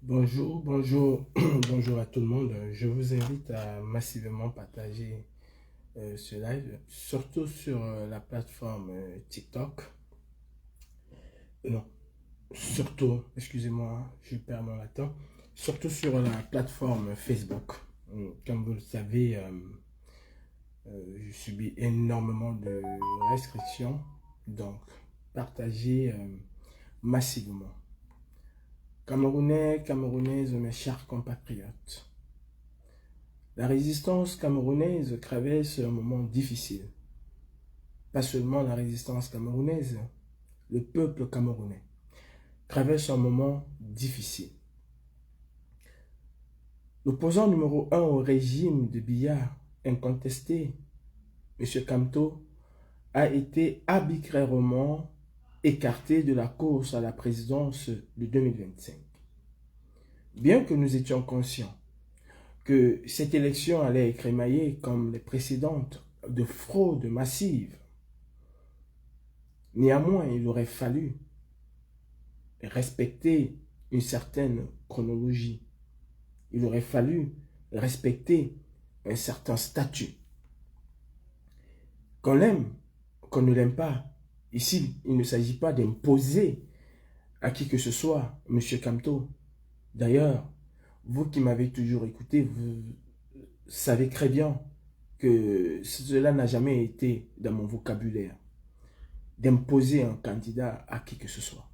Bonjour, bonjour à tout le monde. Je vous invite à massivement partager ce live, surtout sur la plateforme TikTok. Non, surtout, excusez-moi, je perds mon latin. Surtout sur la plateforme Facebook. Comme vous le savez, je subis énormément de restrictions, donc partagez massivement. Camerounais, Camerounaises, mes chers compatriotes. La résistance camerounaise traverse un moment difficile. Pas seulement la résistance camerounaise, le peuple camerounais traverse un moment difficile. L'opposant numéro un au régime de Biya, incontesté, M. Kamto, a été arbitrairement écarté de la course à la présidence de 2025. Bien que nous étions conscients que cette élection allait être émaillée, comme les précédentes, de fraude massive, néanmoins, il aurait fallu respecter une certaine chronologie. Il aurait fallu respecter un certain statut. Qu'on l'aime, qu'on ne l'aime pas, ici, il ne s'agit pas d'imposer à qui que ce soit, M. Kamto. D'ailleurs, vous qui m'avez toujours écouté, vous savez très bien que cela n'a jamais été dans mon vocabulaire, d'imposer un candidat à qui que ce soit.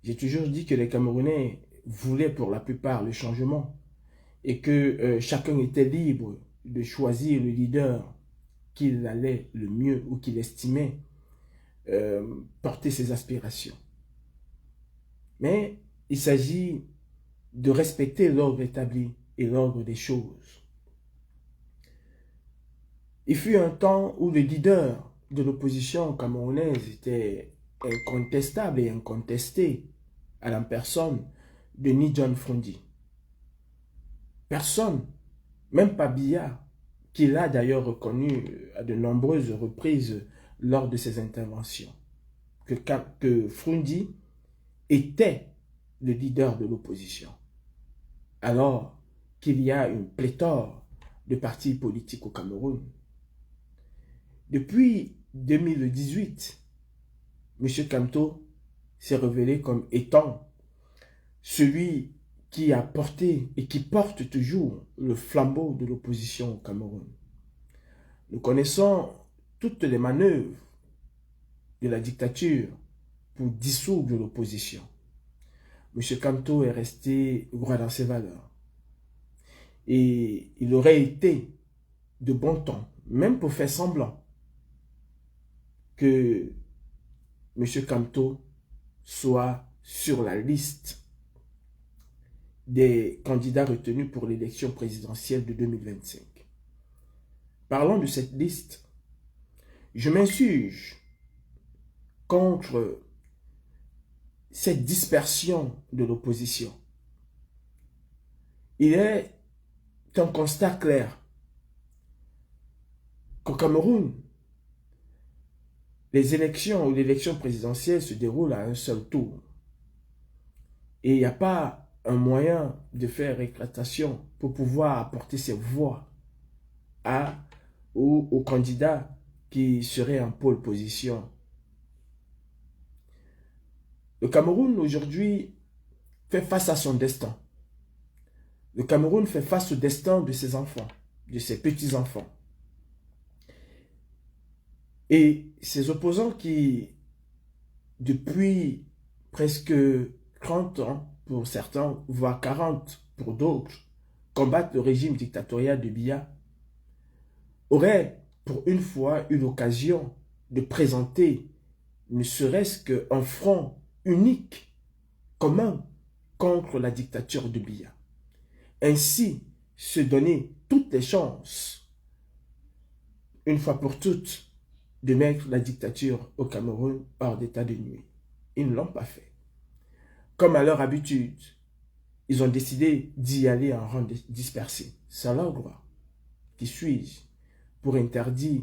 J'ai toujours dit que les Camerounais voulaient pour la plupart le changement et que chacun était libre de choisir le leader qu'il allait le mieux ou qu'il estimait porter ses aspirations. Mais il s'agit de respecter l'ordre établi et l'ordre des choses. Il fut un temps où le leader de l'opposition camerounaise était incontestable et incontesté à la personne de Ni John Frondi. Personne, même pas Biya, qui l'a d'ailleurs reconnu à de nombreuses reprises lors de ses interventions, que Frondi était le leader de l'opposition, alors qu'il y a une pléthore de partis politiques au Cameroun. Depuis 2018, M. Kamto s'est révélé comme étant celui qui a porté et qui porte toujours le flambeau de l'opposition au Cameroun. Nous connaissons toutes les manœuvres de la dictature pour dissoudre l'opposition. M. Kamto est resté droit dans ses valeurs. Et il aurait été de bon ton, même pour faire semblant, que M. Kamto soit sur la liste des candidats retenus pour l'élection présidentielle de 2025. Parlons de cette liste. Je m'insurge contre cette dispersion de l'opposition. Il est un constat clair qu'au Cameroun, les élections ou l'élection présidentielle se déroulent à un seul tour. Et il n'y a pas un moyen de faire éclatation pour pouvoir apporter ses voix au candidat qui serait en pole position. Le Cameroun aujourd'hui fait face à son destin. Le Cameroun fait face au destin de ses enfants, de ses petits-enfants. Et ces opposants qui, depuis presque 30 ans pour certains, voire 40 pour d'autres, combattent le régime dictatorial de Biya, auraient pour une fois eu l'occasion de présenter ne serait-ce qu'un front unique, commun, contre la dictature de Biya. Ainsi, se donner toutes les chances, une fois pour toutes, de mettre la dictature au Cameroun hors d'état de nuit. Ils ne l'ont pas fait. Comme à leur habitude, ils ont décidé d'y aller en rang dispersé. C'est leur droit. Qui suis-je pour interdire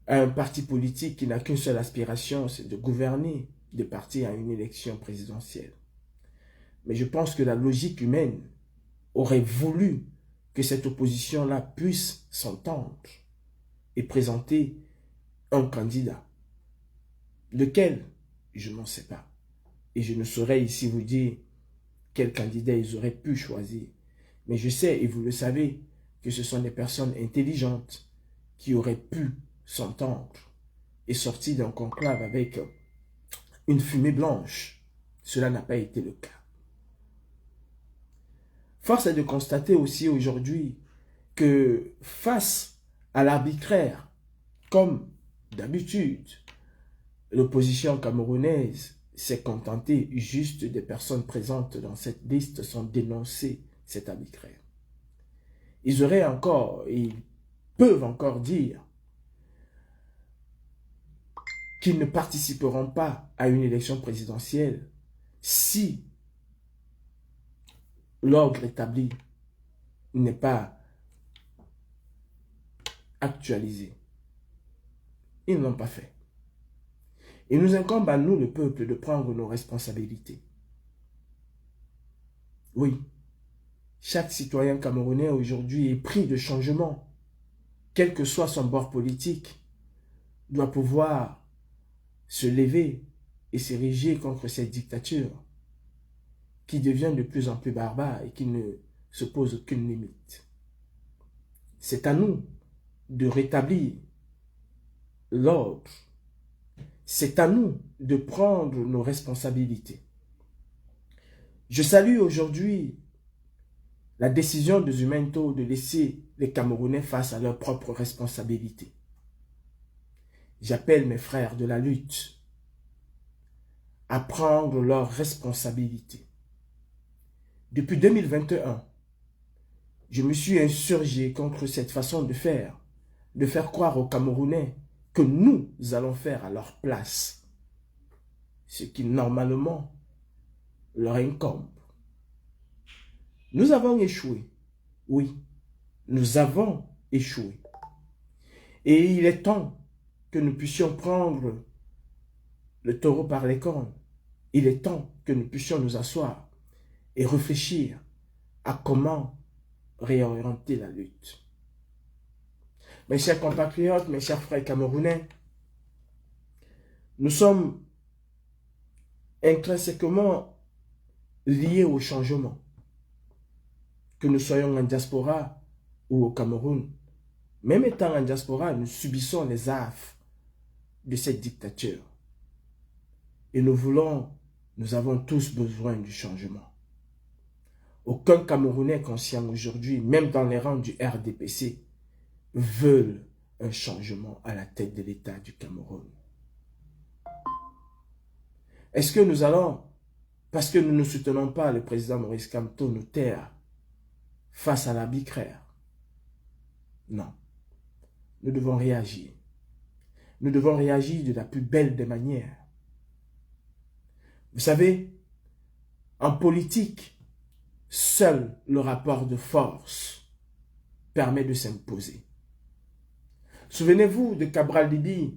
à un parti politique qui n'a qu'une seule aspiration, c'est de gouverner, de partir à une élection présidentielle? Mais je pense que la logique humaine aurait voulu que cette opposition-là puisse s'entendre et présenter un candidat. Lequel? Je n'en sais pas. Et je ne saurais ici vous dire quel candidat ils auraient pu choisir. Mais je sais, et vous le savez, que ce sont des personnes intelligentes qui auraient pu s'entendre et sortir d'un conclave avec une fumée blanche. Cela n'a pas été le cas. Force est de constater aussi aujourd'hui que face à l'arbitraire, comme d'habitude, l'opposition camerounaise s'est contentée juste des personnes présentes dans cette liste sans dénoncer cet arbitraire. Ils auraient encore, et ils peuvent encore dire qu'ils ne participeront pas à une élection présidentielle si l'ordre établi n'est pas actualisé. Ils ne l'ont pas fait. Il nous incombe à nous, le peuple, de prendre nos responsabilités. Oui, chaque citoyen camerounais aujourd'hui est pris de changement, quel que soit son bord politique, doit pouvoir se lever et s'ériger contre cette dictature qui devient de plus en plus barbare et qui ne se pose aucune limite. C'est à nous de rétablir l'ordre. C'est à nous de prendre nos responsabilités. Je salue aujourd'hui la décision de Zumento de laisser les Camerounais face à leurs propres responsabilités. J'appelle mes frères de la lutte à prendre leurs responsabilités. Depuis 2021, je me suis insurgé contre cette façon de faire croire aux Camerounais que nous allons faire à leur place ce qui normalement leur incombe. Nous avons échoué. Oui, nous avons échoué. Et il est temps que nous puissions prendre le taureau par les cornes. Il est temps que nous puissions nous asseoir et réfléchir à comment réorienter la lutte. Mes chers compatriotes, mes chers frères camerounais, nous sommes intrinsèquement liés au changement. Que nous soyons en diaspora ou au Cameroun, même étant en diaspora, nous subissons les affres de cette dictature. Et nous avons tous besoin du changement. Aucun Camerounais conscient aujourd'hui, même dans les rangs du RDPC, veulent un changement à la tête de l'État du Cameroun. Est-ce que nous allons, parce que nous ne soutenons pas le président Maurice Kamto, nous taire face à l'arbitraire? Non. Nous devons réagir. Nous devons réagir de la plus belle des manières. Vous savez, en politique, seul le rapport de force permet de s'imposer. Souvenez-vous de Cabral Dibi,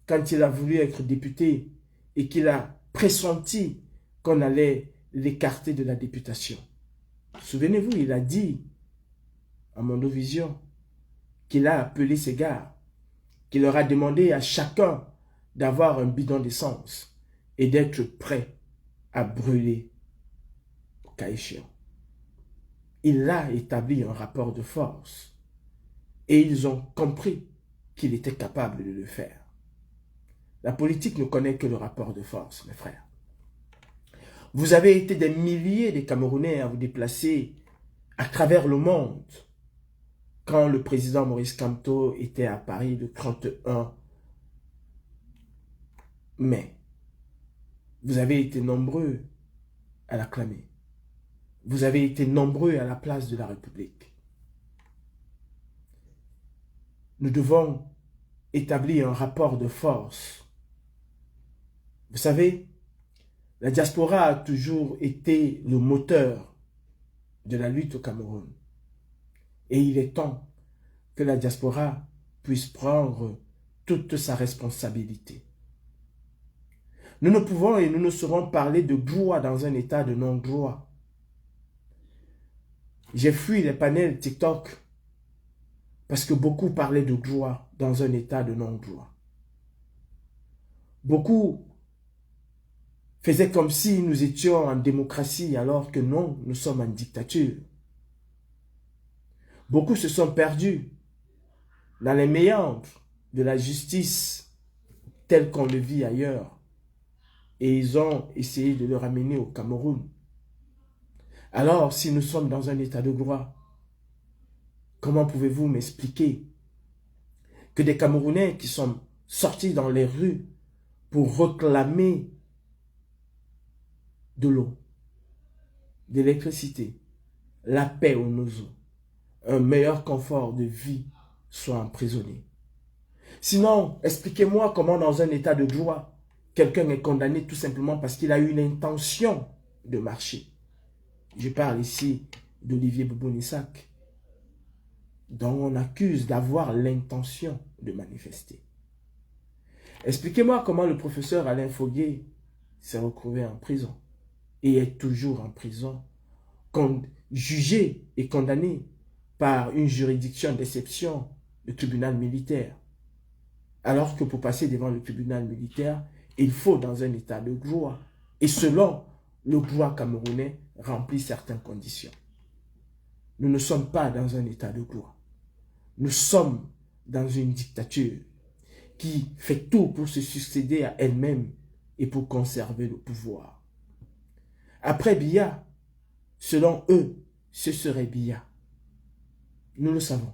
quand il a voulu être député et qu'il a pressenti qu'on allait l'écarter de la députation. Souvenez-vous, il a dit à Mondovision qu'il a appelé ses gars, qu'il leur a demandé à chacun d'avoir un bidon d'essence et d'être prêt à brûler au cas échéant. Il a établi un rapport de force et ils ont compris qu'il était capable de le faire. La politique ne connaît que le rapport de force, mes frères. Vous avez été des milliers de Camerounais à vous déplacer à travers le monde quand le président Maurice Kamto était à Paris le 31 mai. Vous avez été nombreux à l'acclamer. Vous avez été nombreux à la place de la République. Nous devons établir un rapport de force. Vous savez, la diaspora a toujours été le moteur de la lutte au Cameroun. Et il est temps que la diaspora puisse prendre toute sa responsabilité. Nous ne pouvons et nous ne saurons parler de droit dans un état de non-droit. J'ai fui les panels TikTok parce que beaucoup parlaient de droit dans un état de non-droit. Beaucoup faisaient comme si nous étions en démocratie alors que non, nous sommes en dictature. Beaucoup se sont perdus dans les méandres de la justice telle qu'on le vit ailleurs. Et ils ont essayé de le ramener au Cameroun. Alors, si nous sommes dans un état de droit, comment pouvez-vous m'expliquer que des Camerounais qui sont sortis dans les rues pour réclamer de l'eau, de l'électricité, la paix aux nos eaux, un meilleur confort de vie, soient emprisonnés? Sinon, expliquez-moi comment dans un état de droit, quelqu'un est condamné tout simplement parce qu'il a eu l'intention de marcher. Je parle ici d'Olivier Bobo-Nissak, dont on accuse d'avoir l'intention de manifester. Expliquez-moi comment le professeur Alain Foguet s'est retrouvé en prison et est toujours en prison, jugé et condamné par une juridiction d'exception, le tribunal militaire. Alors que pour passer devant le tribunal militaire, il faut dans un état de droit. Et selon le droit camerounais, remplir certaines conditions. Nous ne sommes pas dans un état de droit. Nous sommes dans une dictature qui fait tout pour se succéder à elle-même et pour conserver le pouvoir. Après Biya, selon eux, ce serait Biya. Nous le savons.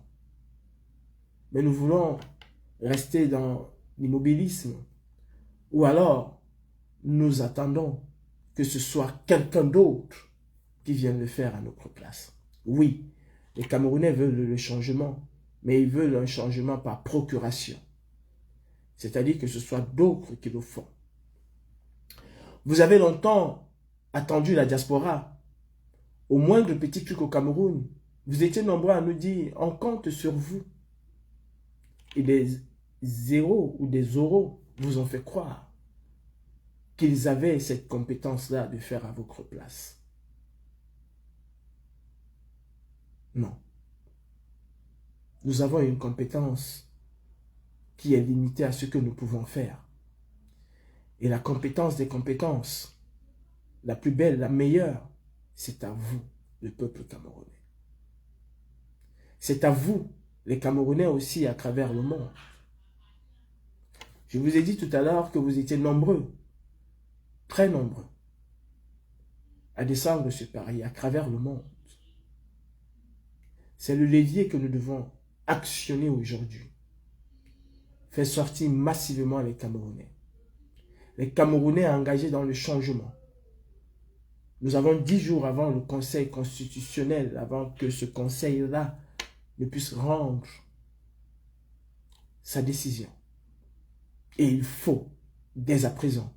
Mais nous voulons rester dans l'immobilisme, ou alors nous attendons que ce soit quelqu'un d'autre qui vienne le faire à notre place. Oui, les Camerounais veulent le changement, mais ils veulent un changement par procuration. C'est-à-dire que ce soit d'autres qui le font. Vous avez longtemps attendu la diaspora. Au moindre petit truc au Cameroun, vous étiez nombreux à nous dire « on compte sur vous ». Et des zéros ou des euros vous ont fait croire qu'ils avaient cette compétence-là de faire à votre place. Non. Nous avons une compétence qui est limitée à ce que nous pouvons faire. Et la compétence des compétences, la plus belle, la meilleure, c'est à vous, le peuple camerounais. C'est à vous, les Camerounais aussi, à travers le monde. Je vous ai dit tout à l'heure que vous étiez nombreux, très nombreux, à descendre ce pari à travers le monde. C'est le levier que nous devons actionner aujourd'hui. Faire sortir massivement les Camerounais. Les Camerounais engagés dans le changement. Nous avons 10 jours avant le Conseil constitutionnel, avant que ce Conseil-là ne puisse rendre sa décision. Et il faut, dès à présent,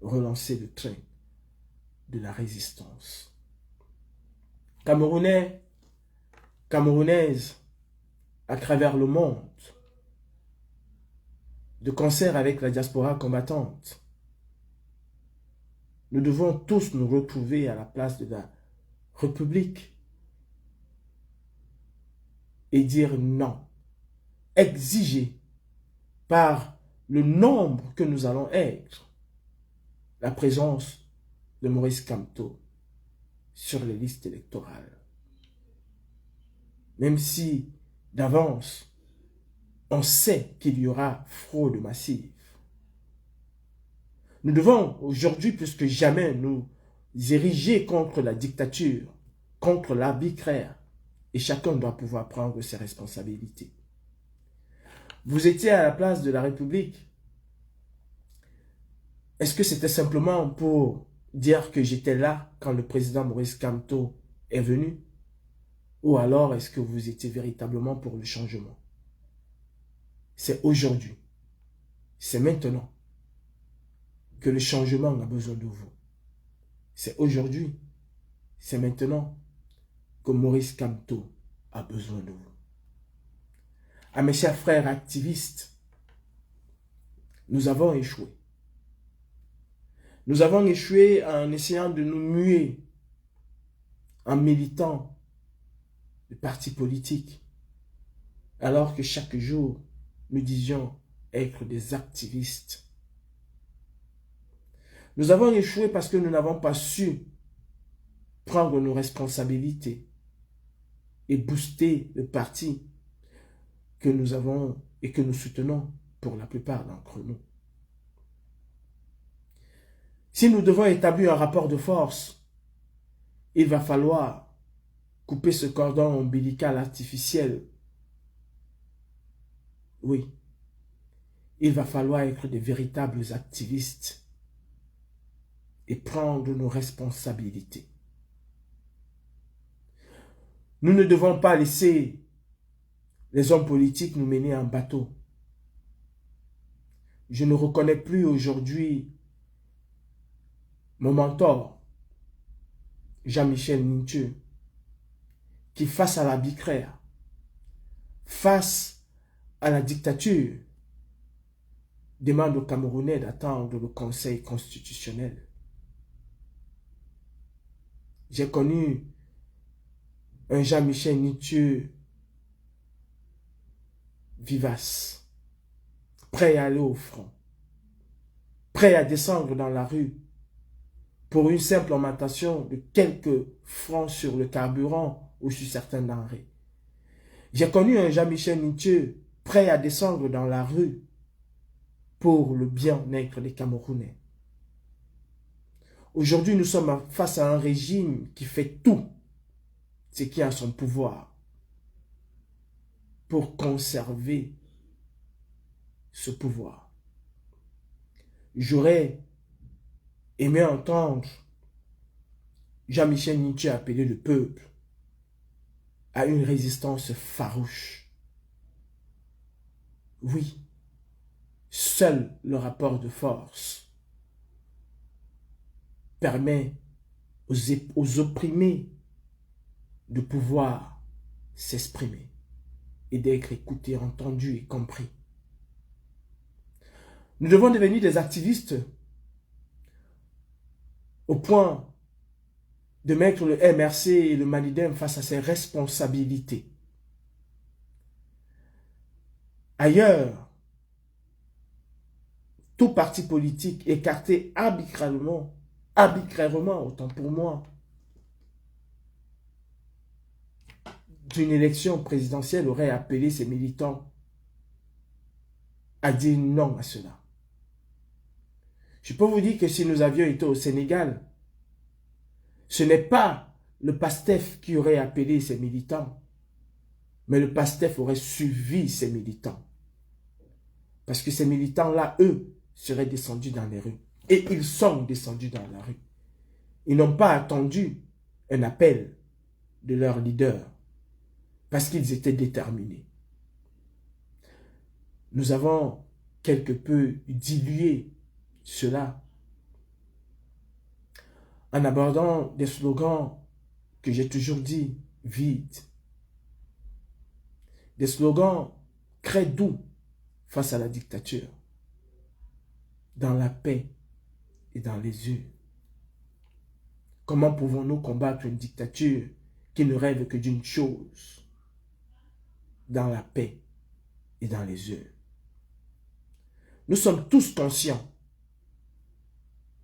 relancer le train de la résistance. Camerounais, Camerounaises, à travers le monde, de concert avec la diaspora combattante, nous devons tous nous retrouver à la place de la République et dire non. Exiger par le nombre que nous allons être la présence de Maurice Kamto sur les listes électorales. Même si d'avance, on sait qu'il y aura fraude massive. Nous devons aujourd'hui plus que jamais nous ériger contre la dictature, contre l'arbitraire, et chacun doit pouvoir prendre ses responsabilités. Vous étiez à la place de la République. Est-ce que c'était simplement pour dire que j'étais là quand le président Maurice Kamto est venu? Ou alors est-ce que vous étiez véritablement pour le changement? C'est aujourd'hui, c'est maintenant que le changement a besoin de vous. C'est aujourd'hui, c'est maintenant que Maurice Kamto a besoin de vous. À mes chers frères activistes, nous avons échoué. Nous avons échoué en essayant de nous muer en militant de partis politiques, alors que chaque jour, nous disions être des activistes. Nous avons échoué parce que nous n'avons pas su prendre nos responsabilités et booster le parti que nous avons et que nous soutenons pour la plupart d'entre nous. Si nous devons établir un rapport de force, il va falloir couper ce cordon ombilical artificiel. Oui, il va falloir être des véritables activistes et prendre nos responsabilités. Nous ne devons pas laisser les hommes politiques nous mener en bateau. Je ne reconnais plus aujourd'hui mon mentor, Jean-Michel Nintu, qui face à l'arbitraire, face à la dictature, demande aux Camerounais d'attendre le Conseil constitutionnel. J'ai connu un Jean-Michel Nintu vivace, prêt à aller au front, prêt à descendre dans la rue pour une simple augmentation de quelques francs sur le carburant ou sur certains denrées. J'ai connu un Jean-Michel Nintu prêt à descendre dans la rue pour le bien-être des Camerounais. Aujourd'hui, nous sommes face à un régime qui fait tout ce qui est à son pouvoir pour conserver ce pouvoir. J'aurais aimé entendre Jean-Michel Nintu appeler le peuple à une résistance farouche. Oui, seul le rapport de force permet aux opprimés de pouvoir s'exprimer et d'être écoutés, entendus et compris. Nous devons devenir des activistes au point de mettre le MRC et le Malidem face à ses responsabilités. Ailleurs, tout parti politique écarté arbitrairement, autant pour moi, d'une élection présidentielle aurait appelé ses militants à dire non à cela. Je peux vous dire que si nous avions été au Sénégal, ce n'est pas le PASTEF qui aurait appelé ses militants, mais le PASTEF aurait suivi ses militants. Parce que ces militants-là, eux, seraient descendus dans les rues. Et ils sont descendus dans la rue. Ils n'ont pas attendu un appel de leur leader, parce qu'ils étaient déterminés. Nous avons quelque peu dilué cela en abordant des slogans que j'ai toujours dit vides. Des slogans très doux face à la dictature, dans la paix et dans les yeux. Comment pouvons-nous combattre une dictature qui ne rêve que d'une chose, dans la paix et dans les yeux? Nous sommes tous conscients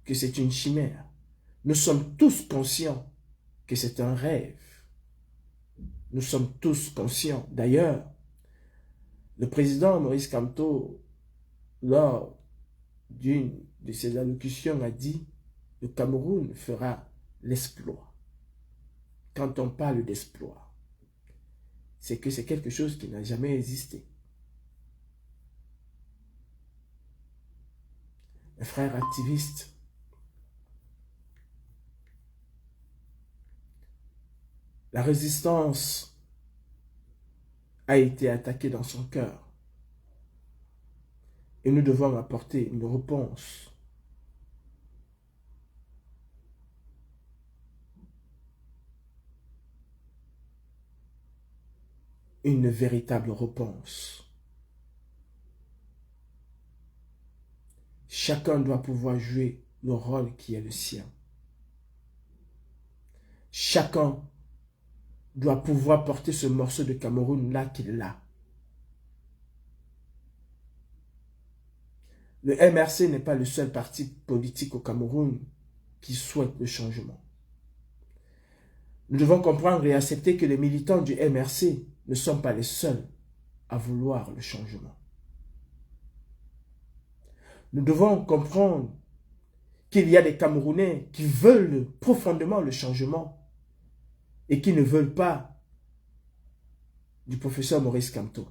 que c'est une chimère. Nous sommes tous conscients que c'est un rêve. Nous sommes tous conscients. D'ailleurs, le président Maurice Kamto, lors d'une de ses allocutions, a dit « Le Cameroun fera l'exploit ». Quand on parle d'exploit, c'est que c'est quelque chose qui n'a jamais existé. Mes frères activistes, la résistance a été attaquée dans son cœur. Et nous devons apporter une réponse. Une véritable réponse. Chacun doit pouvoir jouer le rôle qui est le sien. Chacun doit pouvoir porter ce morceau de Cameroun là qu'il a. Le MRC n'est pas le seul parti politique au Cameroun qui souhaite le changement. Nous devons comprendre et accepter que les militants du MRC ne sont pas les seuls à vouloir le changement. Nous devons comprendre qu'il y a des Camerounais qui veulent profondément le changement et qui ne veulent pas du professeur Maurice Kamto.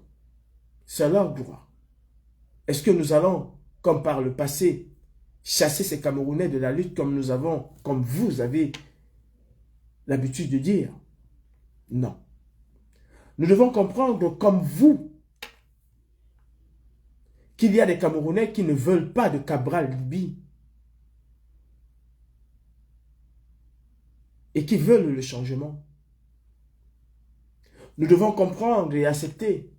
C'est leur droit. Est-ce que nous allons, comme par le passé, chasser ces Camerounais de la lutte comme vous avez l'habitude de dire? Non. Nous devons comprendre, comme vous, qu'il y a des Camerounais qui ne veulent pas de Cabral Libye et qui veulent le changement. Nous devons comprendre et accepter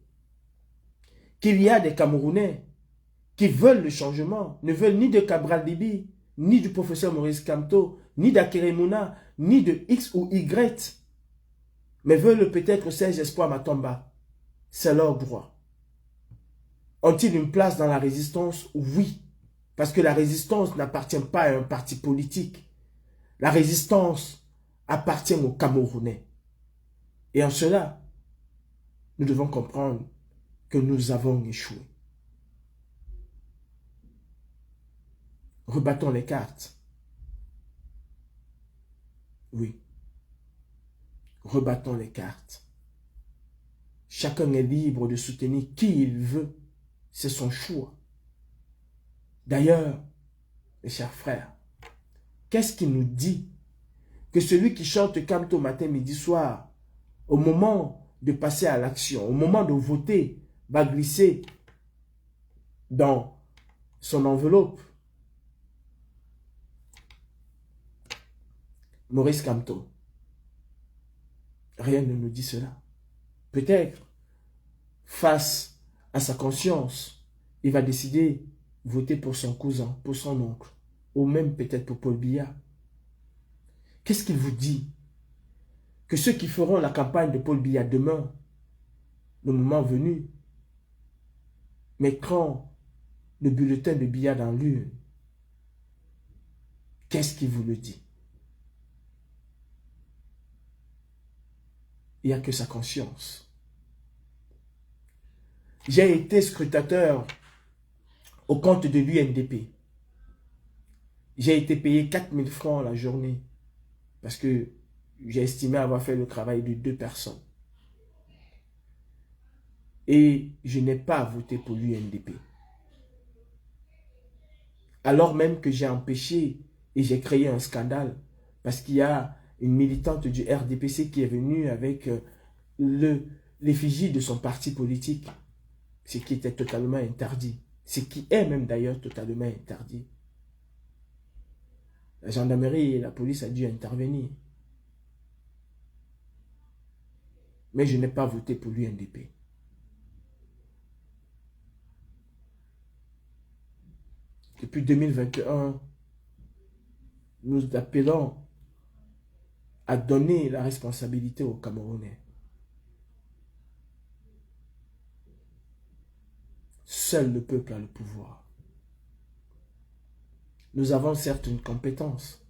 qu'il y a des Camerounais qui veulent le changement, ne veulent ni de Cabral Libye, ni du professeur Maurice Kamto, ni d'Akeremouna, ni de X ou Y, mais veulent peut-être Serge Espoir Matomba. C'est leur droit. Ont-ils une place dans la résistance? Oui, parce que la résistance n'appartient pas à un parti politique. La résistance appartient aux Camerounais. Et en cela, nous devons comprendre que nous avons échoué. Rebattons les cartes. Oui. Rebattons les cartes. Chacun est libre de soutenir qui il veut. C'est son choix. D'ailleurs, mes chers frères, qu'est-ce qui nous dit que celui qui chante Kamto matin, midi, soir, au moment de passer à l'action, au moment de voter, va glisser dans son enveloppe Maurice Kamto? Rien ne nous dit cela. Peut-être, face à sa conscience, il va décider de voter pour son cousin, pour son oncle, ou même peut-être pour Paul Biya. Qu'est-ce qu'il vous dit? Que ceux qui feront la campagne de Paul Biya demain, le moment venu, mettront le bulletin de Biya dans l'urne. Qu'est-ce qui vous le dit? Il n'y a que sa conscience. J'ai été scrutateur au compte de l'UNDP. J'ai été payé 4000 francs la journée parce que j'ai estimé avoir fait le travail de 2 personnes. Et je n'ai pas voté pour l'UNDP. Alors même que j'ai empêché et j'ai créé un scandale parce qu'il y a une militante du RDPC qui est venue avec l'effigie de son parti politique, ce qui était totalement interdit, ce qui est même d'ailleurs totalement interdit. La gendarmerie et la police a dû intervenir. Mais je n'ai pas voté pour l'UNDP. Depuis 2021, nous appelons à donner la responsabilité aux Camerounais. Seul le peuple a le pouvoir. Nous avons certes une compétence,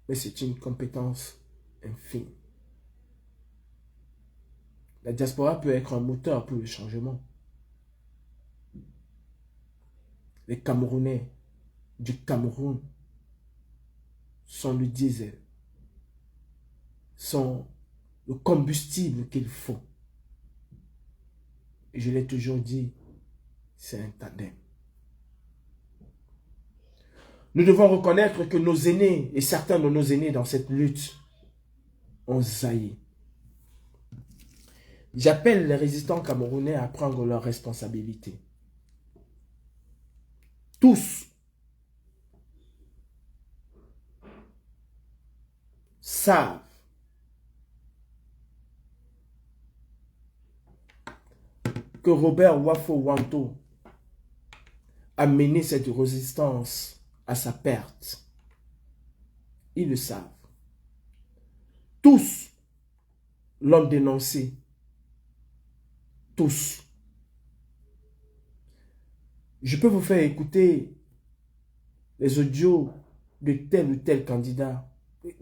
mais c'est une compétence infime. La diaspora peut être un moteur pour le changement. Les Camerounais du Cameroun sont le diesel, sont le combustible qu'il faut. Et je l'ai toujours dit, c'est un tandem. Nous devons reconnaître que nos aînés, et certains de nos aînés dans cette lutte, ont zaï. J'appelle les résistants camerounais à prendre leurs responsabilités. Tous savent que Robert Wafo Wanto amené cette résistance à sa perte. Ils le savent. Tous l'ont dénoncé. Tous. Je peux vous faire écouter les audios de tel ou tel candidat,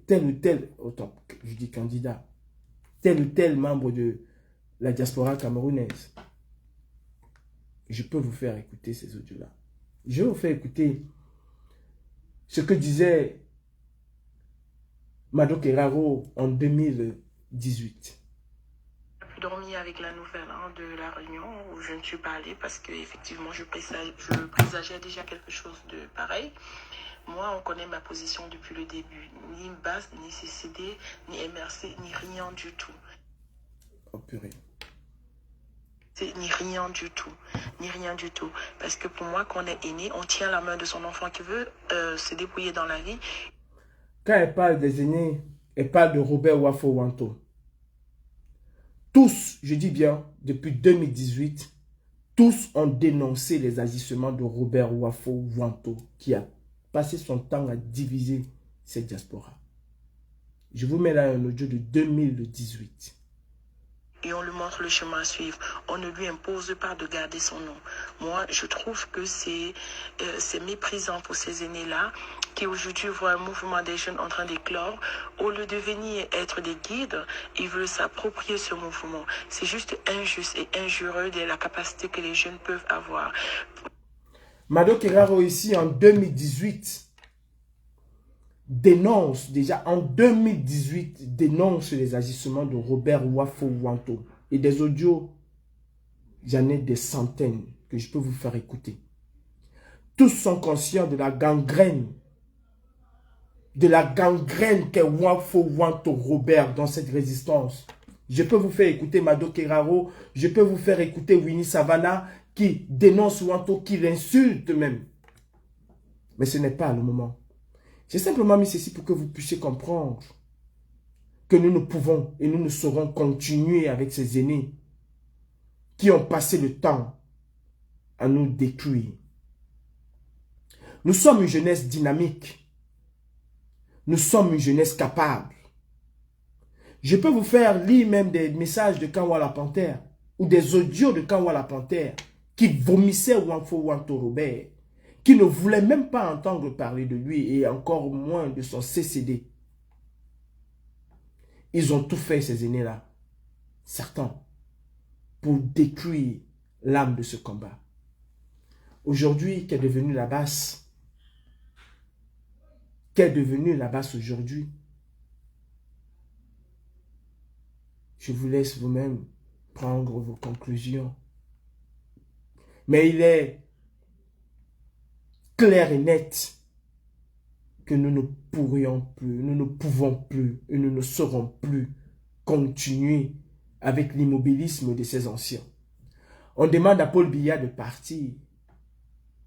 tel ou tel, autant, je dis candidat, tel ou tel membre de la diaspora camerounaise. Je peux vous faire écouter ces audios-là. Je vais vous faire écouter ce que disait Mado Keraro en 2018. J'ai pu dormir avec la nouvelle de la réunion où je ne suis pas allée parce que effectivement je présageais déjà quelque chose de pareil. Moi, on connaît ma position depuis le début. Ni base, ni CCD, ni MRC, ni rien du tout. Oh purée. Ni rien du tout. Ni rien du tout. Parce que pour moi, quand on est aîné, on tient la main de son enfant qui veut se débrouiller dans la vie. Quand elle parle des aînés, elle parle de Robert Wafo Wanto. Tous, je dis bien, depuis 2018, tous ont dénoncé les agissements de Robert Wafo Wanto qui a passé son temps à diviser cette diaspora. Je vous mets là un audio de 2018. Et on lui montre le chemin à suivre. On ne lui impose pas de garder son nom. Moi, je trouve que c'est méprisant pour ces aînés-là qui aujourd'hui voient un mouvement des jeunes en train d'éclore. Au lieu de venir être des guides, ils veulent s'approprier ce mouvement. C'est juste injuste et injurieux de la capacité que les jeunes peuvent avoir. Mado Keraro ici en 2018 dénonce, déjà en 2018, dénonce les agissements de Robert Wafo Wanto. Et des audios, j'en ai des centaines que je peux vous faire écouter. Tous sont conscients de la gangrène qu'est Wafo Wanto Robert dans cette résistance. Je peux vous faire écouter Mado Keraro, je peux vous faire écouter Winnie Savannah qui dénonce Wanto, qui l'insulte même. Mais ce n'est pas le moment. J'ai simplement mis ceci pour que vous puissiez comprendre que nous ne pouvons et nous ne saurons continuer avec ces aînés qui ont passé le temps à nous détruire. Nous sommes une jeunesse dynamique. Nous sommes une jeunesse capable. Je peux vous faire lire même des messages de Kanwa la Panthère ou des audios de Kanwa la Panthère qui vomissaient Wafo Wanto Robert, qui ne voulaient même pas entendre parler de lui et encore moins de son CCD. Ils ont tout fait, ces aînés-là, certains, pour détruire l'âme de ce combat. Aujourd'hui, qu'est devenue la basse? Qu'est devenue la basse aujourd'hui? Je vous laisse vous-même prendre vos conclusions. Mais il est clair et net que nous ne pourrions plus, nous ne pouvons plus et nous ne saurons plus continuer avec l'immobilisme de ces anciens. On demande à Paul Biya de partir.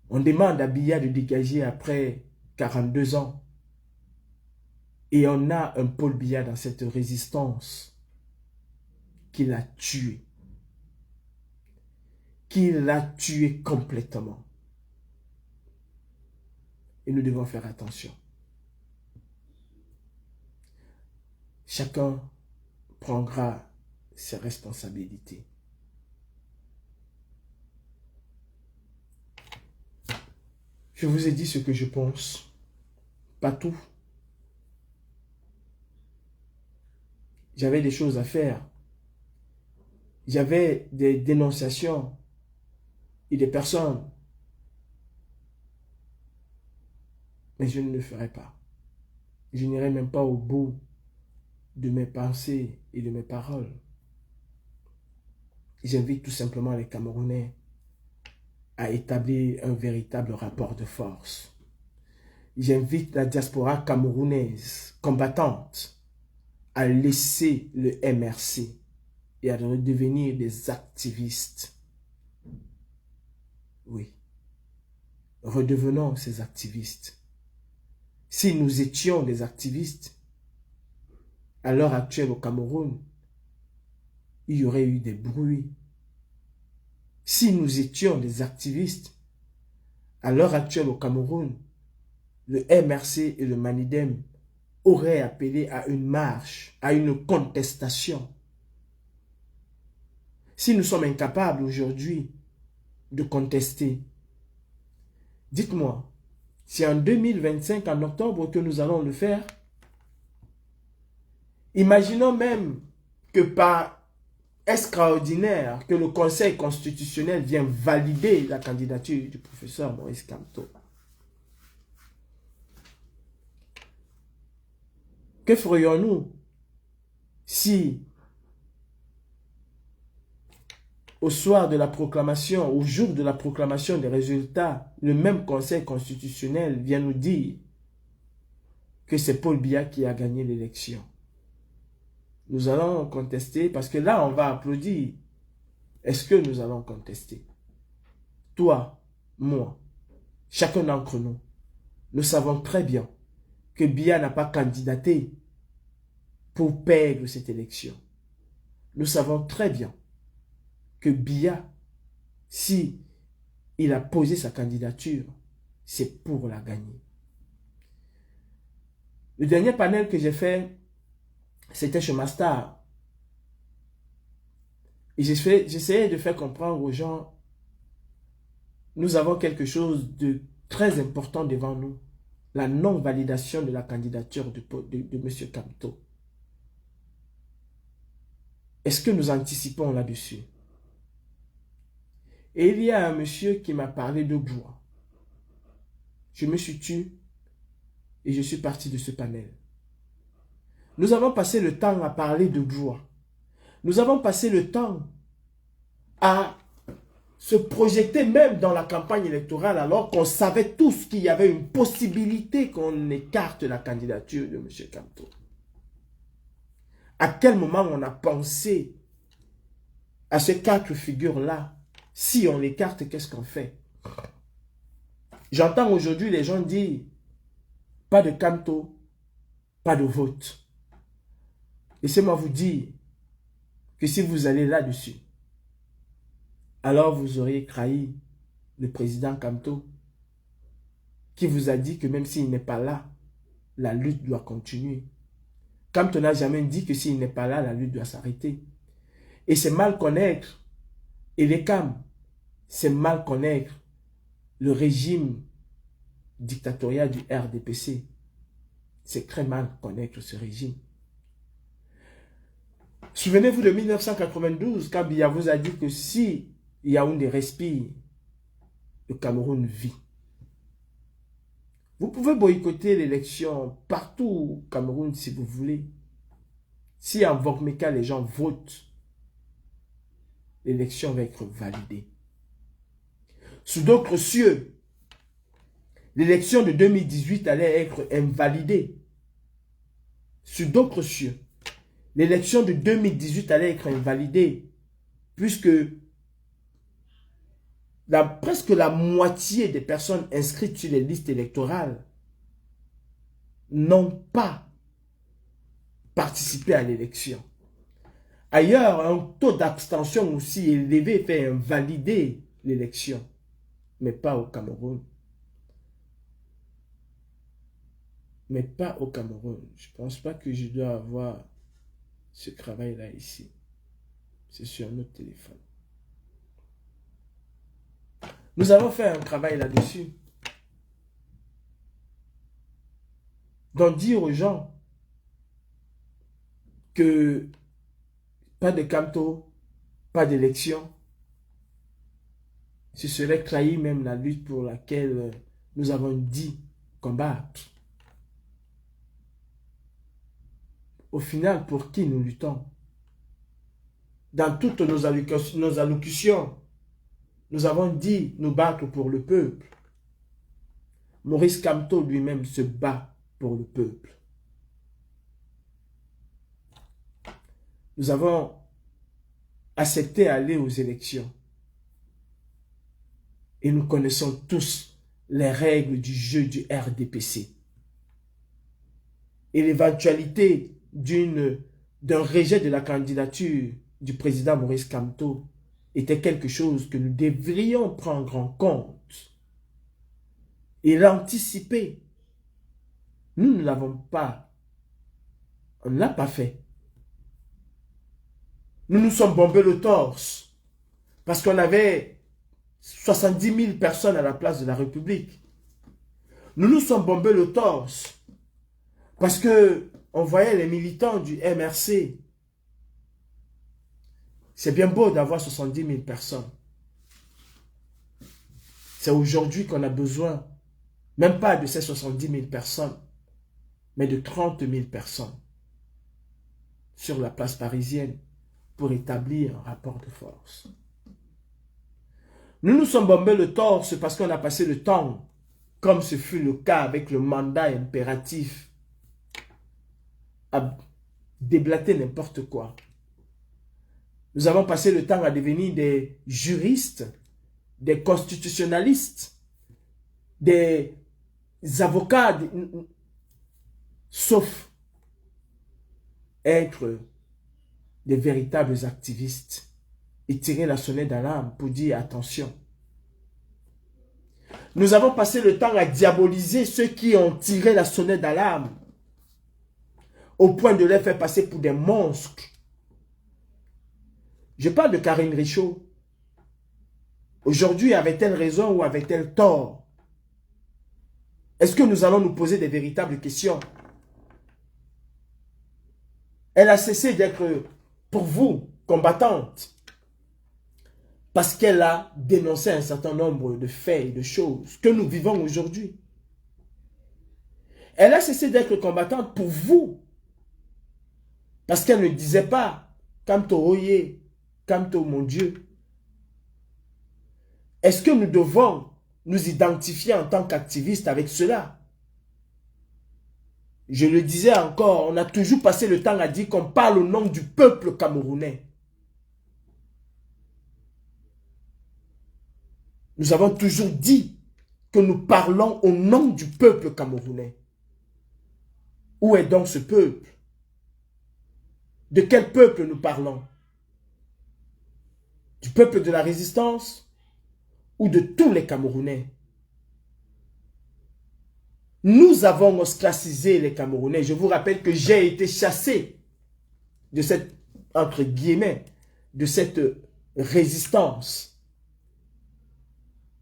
On demande à Biya de dégager après 42 ans. Et on a un Paul Biya dans cette résistance qui l'a tué. Qui l'a tué complètement. Et nous devons faire attention. Chacun prendra ses responsabilités. Je vous ai dit ce que je pense. Pas tout. J'avais des choses à faire. J'avais des dénonciations et des personnes. Mais je ne le ferai pas. Je n'irai même pas au bout de mes pensées et de mes paroles. J'invite tout simplement les Camerounais à établir un véritable rapport de force. J'invite la diaspora camerounaise combattante à laisser le MRC et à redevenir des activistes. Oui. Redevenons ces activistes. Si nous étions des activistes, à l'heure actuelle au Cameroun, il y aurait eu des bruits. Si nous étions des activistes, à l'heure actuelle au Cameroun, le MRC et le Manidem auraient appelé à une marche, à une contestation. Si nous sommes incapables aujourd'hui de contester, dites-moi, c'est en 2025, en octobre, que nous allons le faire. Imaginons même que par extraordinaire, que le Conseil constitutionnel vient valider la candidature du professeur Maurice Kamto. Que ferions-nous si, au soir de la proclamation, au jour de la proclamation des résultats, le même Conseil constitutionnel vient nous dire que c'est Paul Biya qui a gagné l'élection? Nous allons contester parce que là, on va applaudir. Est-ce que nous allons contester? Toi, moi, chacun d'entre nous, nous savons très bien que Biya n'a pas candidaté pour perdre cette élection. Nous savons très bien que Biya, si il a posé sa candidature, c'est pour la gagner. Le dernier panel que j'ai fait, c'était chez Mastar. Et j'essayais de faire comprendre aux gens, nous avons quelque chose de très important devant nous. La non-validation de la candidature de M. Kamto. Est-ce que nous anticipons là-dessus? Et il y a un monsieur qui m'a parlé de bois. Je me suis tué et je suis parti de ce panel. Nous avons passé le temps à parler de bois. Nous avons passé le temps à se projeter même dans la campagne électorale alors qu'on savait tous qu'il y avait une possibilité qu'on écarte la candidature de M. Kamto. À quel moment on a pensé à ces quatre figures-là? Si on l'écarte, qu'est-ce qu'on fait? J'entends aujourd'hui les gens dire, pas de Kamto, pas de vote. Laissez-moi vous dire que si vous allez là-dessus, alors vous auriez trahi le président Kamto, qui vous a dit que même s'il n'est pas là, la lutte doit continuer. Kamto n'a jamais dit que s'il n'est pas là, la lutte doit s'arrêter. Et c'est mal connaître, et les CAM, c'est mal connaître le régime dictatorial du RDPC. C'est très mal connaître ce régime. Souvenez-vous de 1992, quand Biya vous a dit que si Yaoundé respire, le Cameroun vit. Vous pouvez boycotter l'élection partout au Cameroun si vous voulez. Si en Vokmeka les gens votent, l'élection va être validée. Sous d'autres cieux, l'élection de 2018 allait être invalidée. Sous d'autres cieux, l'élection de 2018 allait être invalidée, puisque presque la moitié des personnes inscrites sur les listes électorales n'ont pas participé à l'élection. Ailleurs, un taux d'abstention aussi élevé fait invalider l'élection, mais pas au Cameroun. Mais pas au Cameroun. Je ne pense pas que je dois avoir ce travail-là ici. C'est sur notre téléphone. Nous avons fait un travail là-dessus. Donc dire aux gens que pas de Kamto, pas d'élection, ce serait trahir même la lutte pour laquelle nous avons dit combattre. Au final, pour qui nous luttons? Dans toutes nos allocutions, nous avons dit nous battre pour le peuple. Maurice Kamto lui-même se bat pour le peuple. Nous avons accepté d'aller aux élections. Et nous connaissons tous les règles du jeu du RDPC. Et l'éventualité d'un rejet de la candidature du président Maurice Kamto était quelque chose que nous devrions prendre en compte. Il a anticipé. Nous ne l'avons pas. On ne l'a pas fait. Nous nous sommes bombés le torse parce qu'on avait 70 000 personnes à la place de la République. Nous nous sommes bombés le torse parce que on voyait les militants du MRC. C'est bien beau d'avoir 70 000 personnes. C'est aujourd'hui qu'on a besoin, même pas de ces 70 000 personnes, mais de 30 000 personnes sur la place parisienne pour établir un rapport de force. Nous nous sommes bombés le torse parce qu'on a passé le temps, comme ce fut le cas avec le mandat impératif, à déblater n'importe quoi. Nous avons passé le temps à devenir des juristes, des constitutionnalistes, des avocats, sauf être des véritables activistes et tirer la sonnette d'alarme pour dire attention. Nous avons passé le temps à diaboliser ceux qui ont tiré la sonnette d'alarme au point de les faire passer pour des monstres. Je parle de Karine Richaud. Aujourd'hui, avait-elle raison ou avait-elle tort? Est-ce que nous allons nous poser des véritables questions? Elle a cessé d'être, pour vous, combattante, parce qu'elle a dénoncé un certain nombre de faits et de choses que nous vivons aujourd'hui. Elle a cessé d'être combattante pour vous, parce qu'elle ne disait pas « Kamto Oye »,« Kamto mon Dieu ». Est-ce que nous devons nous identifier en tant qu'activistes avec cela? Je le disais encore, on a toujours passé le temps à dire qu'on parle au nom du peuple camerounais. Nous avons toujours dit que nous parlons au nom du peuple camerounais. Où est donc ce peuple? De quel peuple nous parlons? Du peuple de la résistance ou de tous les Camerounais? Nous avons ostracisé les Camerounais. Je vous rappelle que j'ai été chassé de cette, entre guillemets, de cette résistance.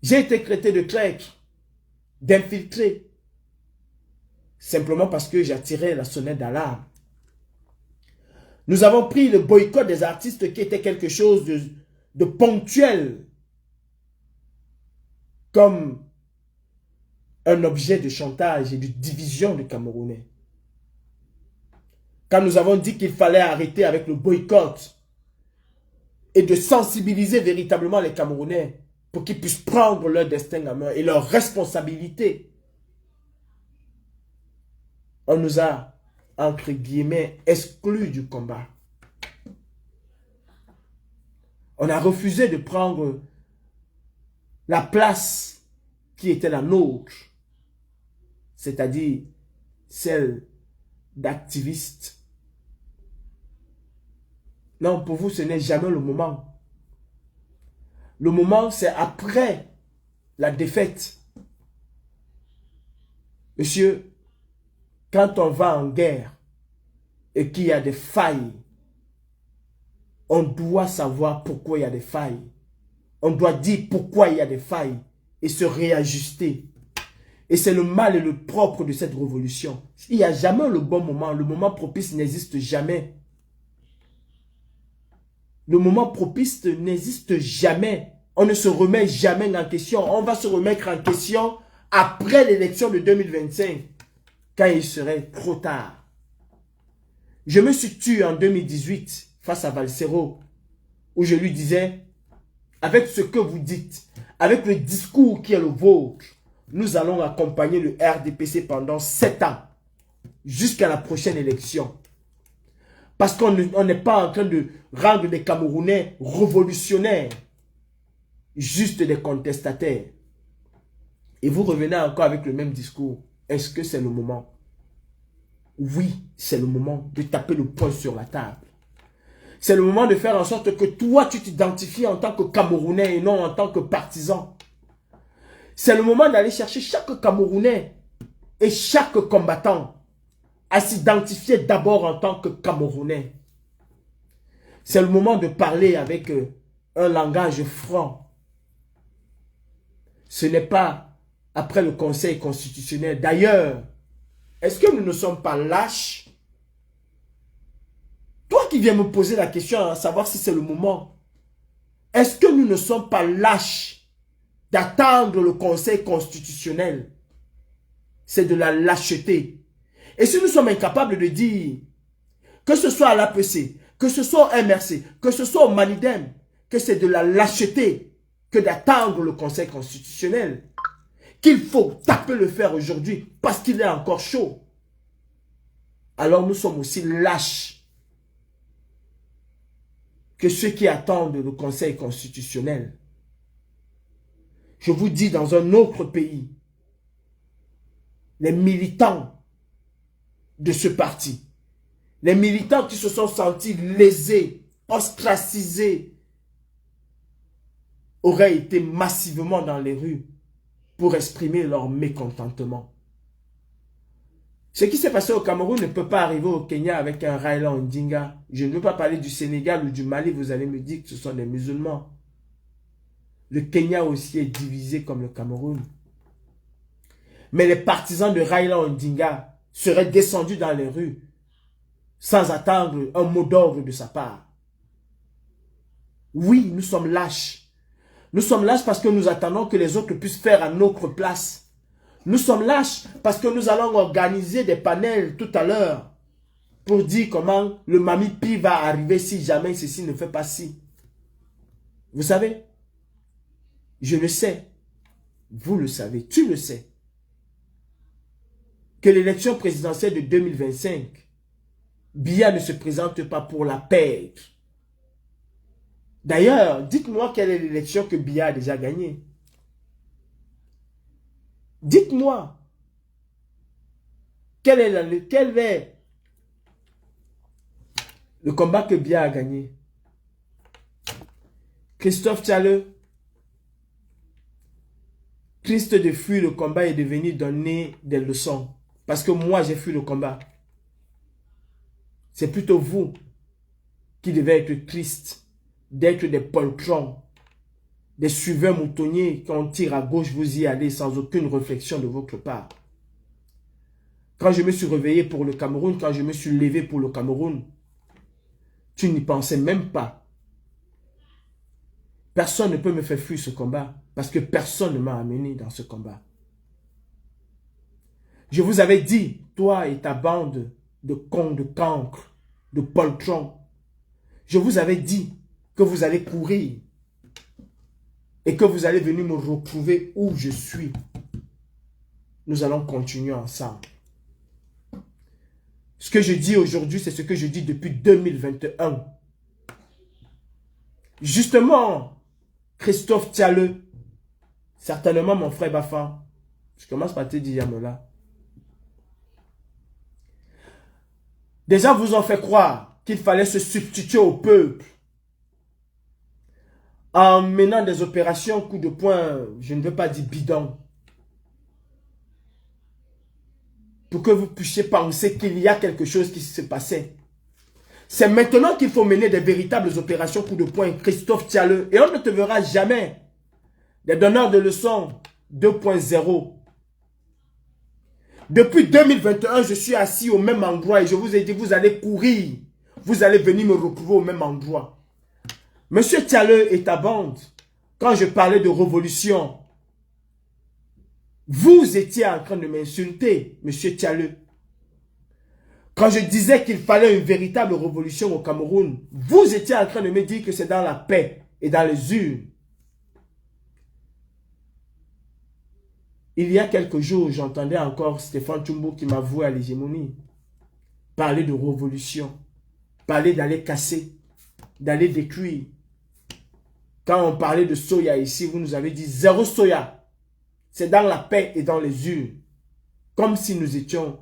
J'ai été traité de traître, d'infiltré, simplement parce que j'attirais la sonnette d'alarme. Nous avons pris le boycott des artistes qui était quelque chose de ponctuel, comme un objet de chantage et de division du Camerounais. Quand nous avons dit qu'il fallait arrêter avec le boycott et de sensibiliser véritablement les Camerounais pour qu'ils puissent prendre leur destin en main et leurs responsabilités, on nous a, entre guillemets, exclus du combat. On a refusé de prendre la place qui était la nôtre, c'est-à-dire celle d'activistes. Non, pour vous, ce n'est jamais le moment. Le moment, c'est après la défaite. Monsieur, quand on va en guerre et qu'il y a des failles, on doit savoir pourquoi il y a des failles. On doit dire pourquoi il y a des failles et se réajuster. Et c'est le mal et le propre de cette révolution. Il n'y a jamais le bon moment. Le moment propice n'existe jamais. Le moment propice n'existe jamais. On ne se remet jamais en question. On va se remettre en question après l'élection de 2025, quand il serait trop tard. Je me suis tué en 2018 face à Valsero, où je lui disais, avec ce que vous dites, avec le discours qui est le vôtre, nous allons accompagner le RDPC pendant 7 ans, jusqu'à la prochaine élection. Parce qu'on n'est pas en train de rendre les Camerounais révolutionnaires, juste des contestataires. Et vous revenez encore avec le même discours. Est-ce que c'est le moment? Oui, c'est le moment de taper le poing sur la table. C'est le moment de faire en sorte que toi, tu t'identifies en tant que Camerounais et non en tant que partisan. C'est le moment d'aller chercher chaque Camerounais et chaque combattant à s'identifier d'abord en tant que Camerounais. C'est le moment de parler avec un langage franc. Ce n'est pas après le Conseil constitutionnel. D'ailleurs, est-ce que nous ne sommes pas lâches? Toi qui viens me poser la question à savoir si c'est le moment. Est-ce que nous ne sommes pas lâches d'attendre le Conseil constitutionnel? C'est de la lâcheté. Et si nous sommes incapables de dire, que ce soit à l'APC, que ce soit au MRC, que ce soit au Manidem, que c'est de la lâcheté que d'attendre le Conseil constitutionnel, qu'il faut taper le fer aujourd'hui parce qu'il est encore chaud, alors nous sommes aussi lâches que ceux qui attendent le Conseil constitutionnel. Je vous dis, dans un autre pays, les militants de ce parti, les militants qui se sont sentis lésés, ostracisés, auraient été massivement dans les rues pour exprimer leur mécontentement. Ce qui s'est passé au Cameroun ne peut pas arriver au Kenya avec un Raila Odinga. Je ne veux pas parler du Sénégal ou du Mali, vous allez me dire que ce sont des musulmans. Le Kenya aussi est divisé comme le Cameroun. Mais les partisans de Raila Odinga seraient descendus dans les rues sans attendre un mot d'ordre de sa part. Oui, nous sommes lâches. Nous sommes lâches parce que nous attendons que les autres puissent faire à notre place. Nous sommes lâches parce que nous allons organiser des panels tout à l'heure pour dire comment le Mami Pi va arriver si jamais ceci ne fait pas ci. Vous savez, je le sais, vous le savez, tu le sais, que l'élection présidentielle de 2025, Biya ne se présente pas pour la perdre. D'ailleurs, dites-moi quelle est l'élection que Biya a déjà gagnée. Dites-moi, quel est le combat que Biya a gagné? Christophe Tchale, triste de fuir le combat et de venir donner des leçons. Parce que moi, j'ai fui le combat. C'est plutôt vous qui devez être triste d'être des poltrons, des suiveurs moutonniers. Quand on tire à gauche, vous y allez sans aucune réflexion de votre part. Quand je me suis réveillé pour le Cameroun, quand je me suis levé pour le Cameroun, tu n'y pensais même pas. Personne ne peut me faire fuir ce combat parce que personne ne m'a amené dans ce combat. Je vous avais dit, toi et ta bande de cons, de cancres, de poltrons, je vous avais dit que vous allez courir et que vous allez venir me retrouver où je suis. Nous allons continuer ensemble. Ce que je dis aujourd'hui, c'est ce que je dis depuis 2021. Justement, Christophe Tchale, certainement mon frère Bafan, je commence par te dire Yamola. Déjà, vous ont fait croire qu'il fallait se substituer au peuple en menant des opérations coup de poing, je ne veux pas dire bidon, pour que vous puissiez penser qu'il y a quelque chose qui se passait. C'est maintenant qu'il faut mener des véritables opérations coup de poing, Christophe Tchale, et on ne te verra jamais des donneurs de leçons 2.0. Depuis 2021, je suis assis au même endroit et je vous ai dit, vous allez courir. Vous allez venir me retrouver au même endroit. Monsieur Tchale et ta bande, quand je parlais de révolution, vous étiez en train de m'insulter, monsieur Tchale. Quand je disais qu'il fallait une véritable révolution au Cameroun, vous étiez en train de me dire que c'est dans la paix et dans les urnes. Il y a quelques jours, j'entendais encore Stéphane Tchumbo qui m'a voué à l'hégémonie parler de révolution, parler d'aller casser, d'aller détruire. Quand on parlait de soya ici, vous nous avez dit zéro soya. C'est dans la paix et dans les urnes. Comme si nous étions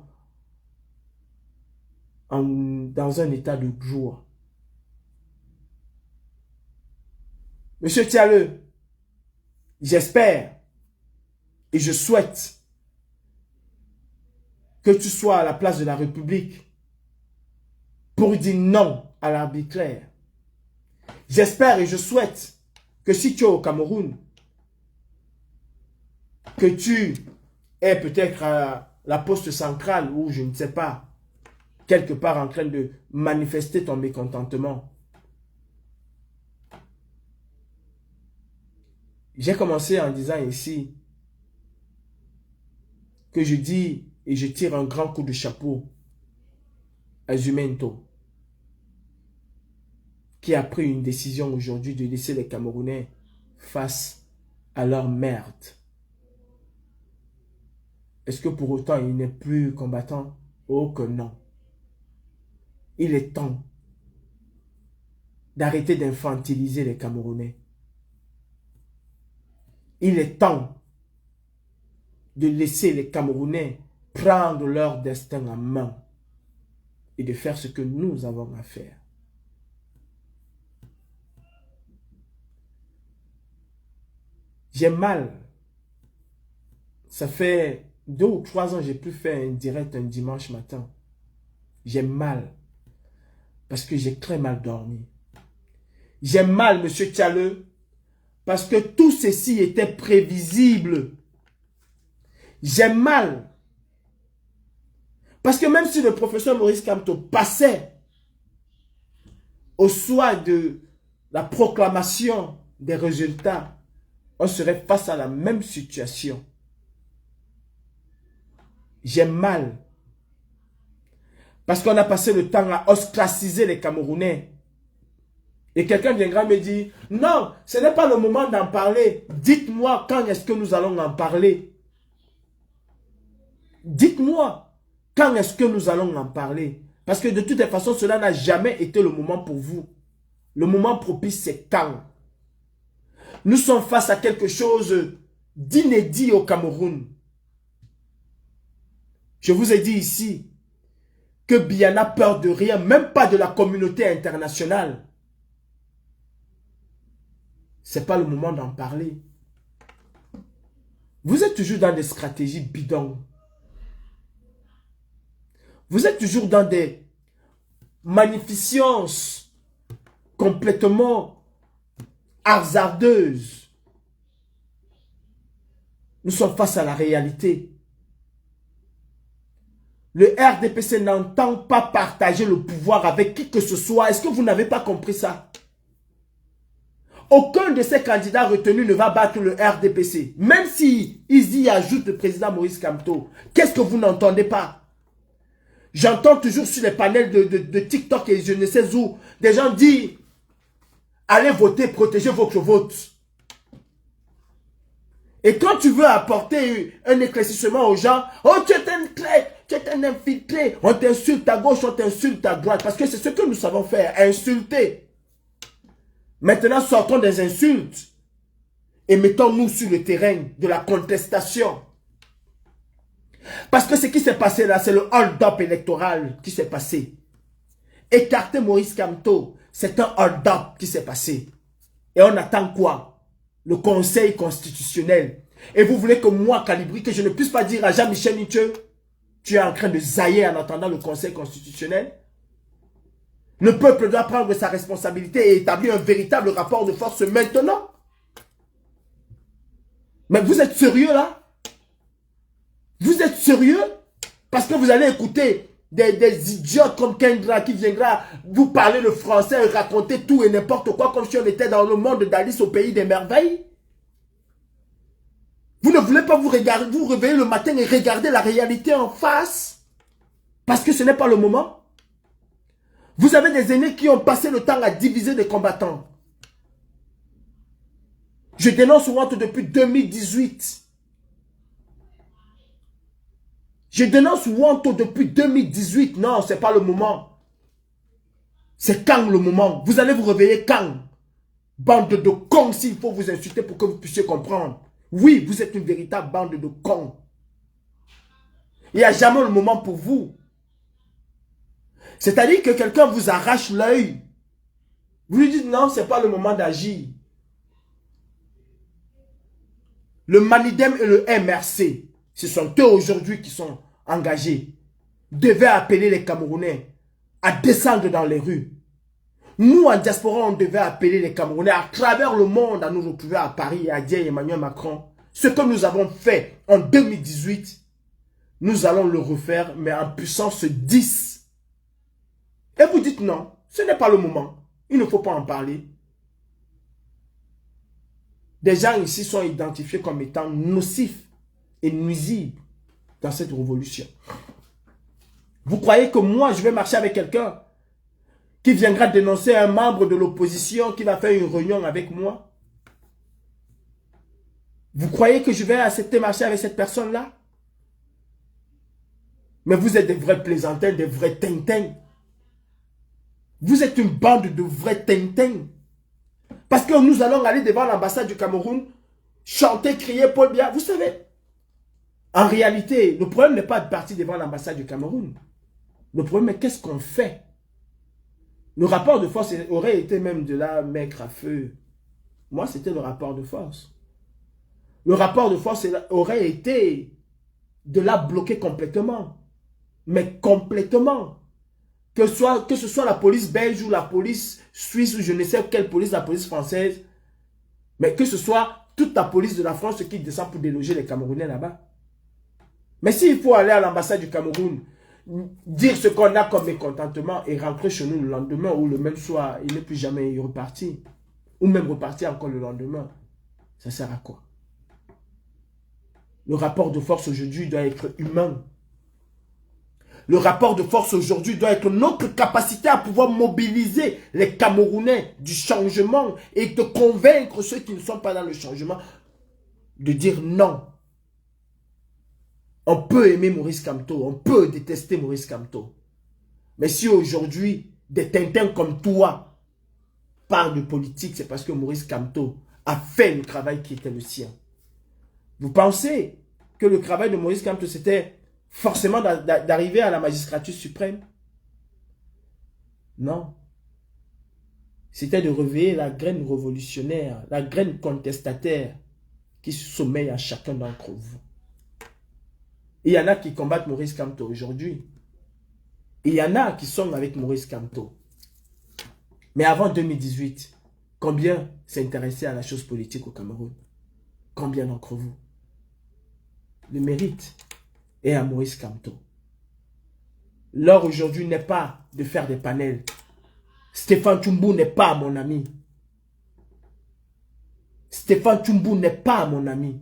dans un état de joie. Monsieur Tchale, j'espère Et je souhaite que tu sois à la place de la République pour dire non à l'arbitraire. J'espère et je souhaite que si tu es au Cameroun, que tu es peut-être à la poste centrale ou je ne sais pas, quelque part en train de manifester ton mécontentement. J'ai commencé en disant ici que je dis et je tire un grand coup de chapeau à Zumento, qui a pris une décision aujourd'hui de laisser les Camerounais face à leur merde. Est-ce que pour autant il n'est plus combattant? Oh que non. Il est temps d'arrêter d'infantiliser les Camerounais. Il est temps de laisser les Camerounais prendre leur destin en main et de faire ce que nous avons à faire. J'ai mal. Ça fait 2 ou 3 ans que j'ai pu faire un direct un dimanche matin. J'ai mal. Parce que j'ai très mal dormi. J'ai mal, monsieur Tchalleux, parce que tout ceci était prévisible. J'ai mal. Parce que même si le professeur Maurice Kamto passait au soir de la proclamation des résultats, on serait face à la même situation. J'ai mal. Parce qu'on a passé le temps à ostraciser les Camerounais. Et quelqu'un viendra me dire, non, ce n'est pas le moment d'en parler. Dites-moi quand est-ce que nous allons en parler. Dites-moi quand est-ce que nous allons en parler. Parce que de toute façon, cela n'a jamais été le moment pour vous. Le moment propice, c'est quand. Nous sommes face à quelque chose d'inédit au Cameroun. Je vous ai dit ici que Biya n'a peur de rien, même pas de la communauté internationale. Ce n'est pas le moment d'en parler. Vous êtes toujours dans des stratégies bidons. Vous êtes toujours dans des magnificences complètement hasardeuses. Nous sommes face à la réalité. Le RDPC n'entend pas partager le pouvoir avec qui que ce soit. Est-ce que vous n'avez pas compris ça? Aucun de ces candidats retenus ne va battre le RDPC. Même si ils y ajoutent le président Maurice Kamto. Qu'est-ce que vous n'entendez pas? J'entends toujours sur les panels de TikTok et je ne sais où, des gens disent, allez voter, protégez votre vote. Et quand tu veux apporter un éclaircissement aux gens, oh tu es un clé, tu es un infiltré, on t'insulte à gauche, on t'insulte à droite, parce que c'est ce que nous savons faire, insulter. Maintenant, sortons des insultes et mettons-nous sur le terrain de la contestation. Parce que ce qui s'est passé là, c'est le hold-up électoral qui s'est passé. Écarter Maurice Kamto, c'est un hold-up qui s'est passé. Et on attend quoi? Le Conseil constitutionnel. Et vous voulez que moi, Calibri, que je ne puisse pas dire à Jean-Michel Nietzsche, tu es en train de zailler en attendant le Conseil constitutionnel? Le peuple doit prendre sa responsabilité et établir un véritable rapport de force maintenant. Mais vous êtes sérieux là? Vous êtes sérieux? Parce que vous allez écouter des idiotes comme Kendra qui viendra vous parler le français et raconter tout et n'importe quoi comme si on était dans le monde d'Alice au pays des merveilles? Vous ne voulez pas vous réveiller le matin et regarder la réalité en face? Parce que ce n'est pas le moment. Vous avez des aînés qui ont passé le temps à diviser des combattants. Je dénonce Ouanto depuis 2018. Je dénonce Ouanto depuis 2018. Non, ce n'est pas le moment. C'est quand le moment? Vous allez vous réveiller quand? Bande de cons, s'il faut vous insulter pour que vous puissiez comprendre. Oui, vous êtes une véritable bande de cons. Il n'y a jamais le moment pour vous. C'est-à-dire que quelqu'un vous arrache l'œil. Vous lui dites non, ce n'est pas le moment d'agir. le Manidem et le MRC, ce sont eux aujourd'hui qui sont engagés, devaient appeler les Camerounais à descendre dans les rues. Nous, en diaspora, on devait appeler les Camerounais à travers le monde à nous retrouver à Paris et à dire Emmanuel Macron. Ce que nous avons fait en 2018, nous allons le refaire, mais en puissance 10. Et vous dites non, ce n'est pas le moment. Il ne faut pas en parler. Des gens ici sont identifiés comme étant nocifs et nuisibles dans cette révolution. Vous croyez que moi, je vais marcher avec quelqu'un qui viendra dénoncer un membre de l'opposition qui va faire une réunion avec moi? Vous croyez que je vais accepter de marcher avec cette personne-là? Mais vous êtes des vrais plaisantins, des vrais tintins. Vous êtes une bande de vrais tintins. Parce que nous allons aller devant l'ambassade du Cameroun, chanter, crier Paul Biya. Vous savez, en réalité, le problème n'est pas de partir devant l'ambassade du Cameroun. Le problème est qu'est-ce qu'on fait? Le rapport de force aurait été même de la maigre à feu. Moi, c'était le rapport de force. Le rapport de force aurait été de la bloquer complètement. Mais complètement. Que ce soit la police belge ou la police suisse ou je ne sais quelle police, la police française. Mais que ce soit toute la police de la France qui descend pour déloger les Camerounais là-bas. Mais s'il faut aller à l'ambassade du Cameroun, dire ce qu'on a comme mécontentement et rentrer chez nous le lendemain ou le même soir, il n'est plus jamais reparti. Ou même repartir encore le lendemain. Ça sert à quoi? Le rapport de force aujourd'hui doit être humain. Le rapport de force aujourd'hui doit être notre capacité à pouvoir mobiliser les Camerounais du changement et de convaincre ceux qui ne sont pas dans le changement de dire non. On peut aimer Maurice Kamto, on peut détester Maurice Kamto. Mais si aujourd'hui, des tintins comme toi parlent de politique, c'est parce que Maurice Kamto a fait le travail qui était le sien. Vous pensez que le travail de Maurice Kamto, c'était forcément d'arriver à la magistrature suprême? Non. C'était de réveiller la graine révolutionnaire, la graine contestataire qui sommeille à chacun d'entre vous. Il y en a qui combattent Maurice Kamto aujourd'hui. Il y en a qui sont avec Maurice Kamto. Mais avant 2018, combien s'intéressaient à la chose politique au Cameroun? Combien d'entre vous? Le mérite est à Maurice Kamto. L'heure aujourd'hui n'est pas de faire des panels. Stéphane Tchoumbu n'est pas mon ami. Stéphane Tchoumbu n'est pas mon ami.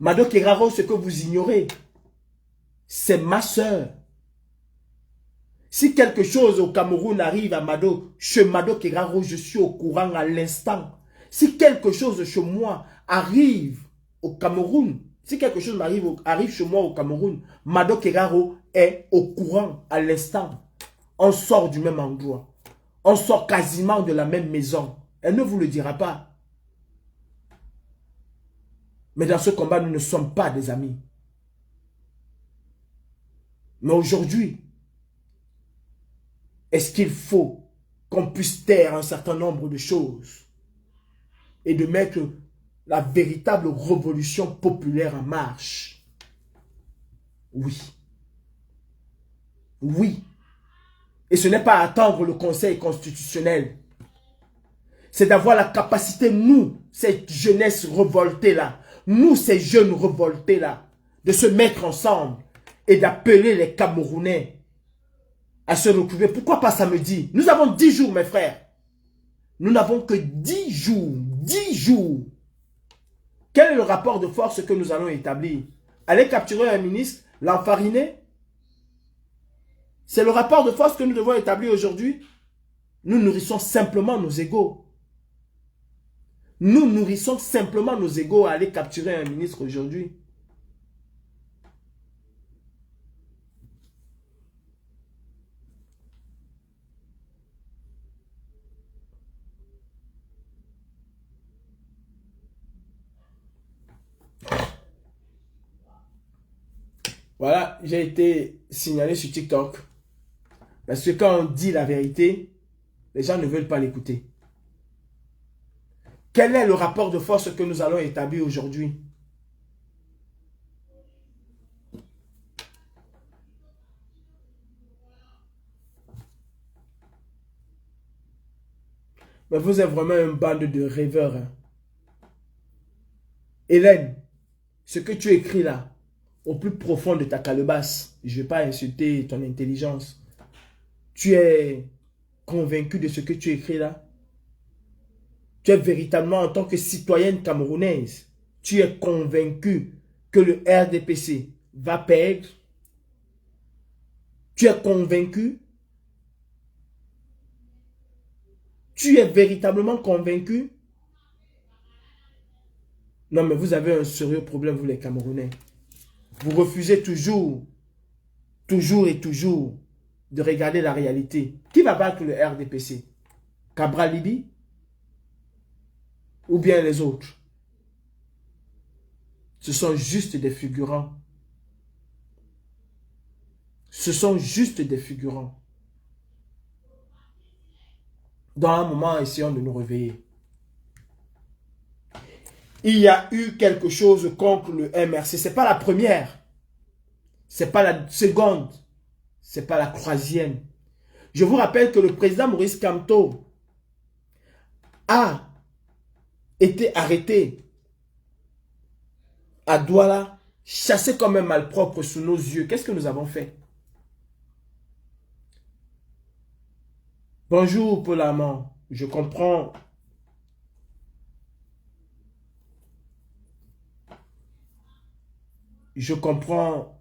Mado Keraro, ce que vous ignorez, c'est ma soeur. Si quelque chose au Cameroun arrive à Mado, chez Mado Keraro, je suis au courant à l'instant. Si quelque chose chez moi arrive au Cameroun, si quelque chose arrive chez moi au Cameroun, Mado Keraro est au courant à l'instant. On sort du même endroit. On sort quasiment de la même maison. Elle ne vous le dira pas. Mais dans ce combat, nous ne sommes pas des amis. Mais aujourd'hui, est-ce qu'il faut qu'on puisse taire un certain nombre de choses et de mettre la véritable révolution populaire en marche? Oui. Oui. Et ce n'est pas attendre le Conseil constitutionnel. C'est d'avoir la capacité, nous, cette jeunesse révoltée-là, nous, ces jeunes révoltés-là, de se mettre ensemble et d'appeler les Camerounais à se retrouver. Pourquoi pas samedi? Nous avons 10 jours, mes frères. Nous n'avons que 10 jours. 10 jours. Quel est le rapport de force que nous allons établir? Aller capturer un ministre, l'enfariner? C'est le rapport de force que nous devons établir aujourd'hui. Nous nourrissons simplement nos égos. Nous nourrissons simplement nos égos à aller capturer un ministre aujourd'hui. Voilà, j'ai été signalé sur TikTok. Parce que quand on dit la vérité, les gens ne veulent pas l'écouter. Quel est le rapport de force que nous allons établir aujourd'hui? Mais vous êtes vraiment une bande de rêveurs. Hein. Hélène, ce que tu écris là, au plus profond de ta calebasse, je ne vais pas insulter ton intelligence. Tu es convaincu de ce que tu écris là? Tu es véritablement, en tant que citoyenne camerounaise, tu es convaincu que le RDPC va perdre? Tu es convaincu? Tu es véritablement convaincu? Non, mais vous avez un sérieux problème, vous les Camerounais. Vous refusez toujours et toujours de regarder la réalité. Qui va battre le RDPC? Cabral Libi? Ou bien les autres? Ce sont juste des figurants. Ce sont juste des figurants. Dans un moment, essayons de nous réveiller. Il y a eu quelque chose contre le MRC. Ce n'est pas la première. Ce n'est pas la seconde. Ce n'est pas la troisième. Je vous rappelle que le président Maurice Kamto a été arrêté à Douala, chassé comme un malpropre sous nos yeux. Qu'est-ce que nous avons fait? Bonjour Paul Amand, je comprends. Je comprends.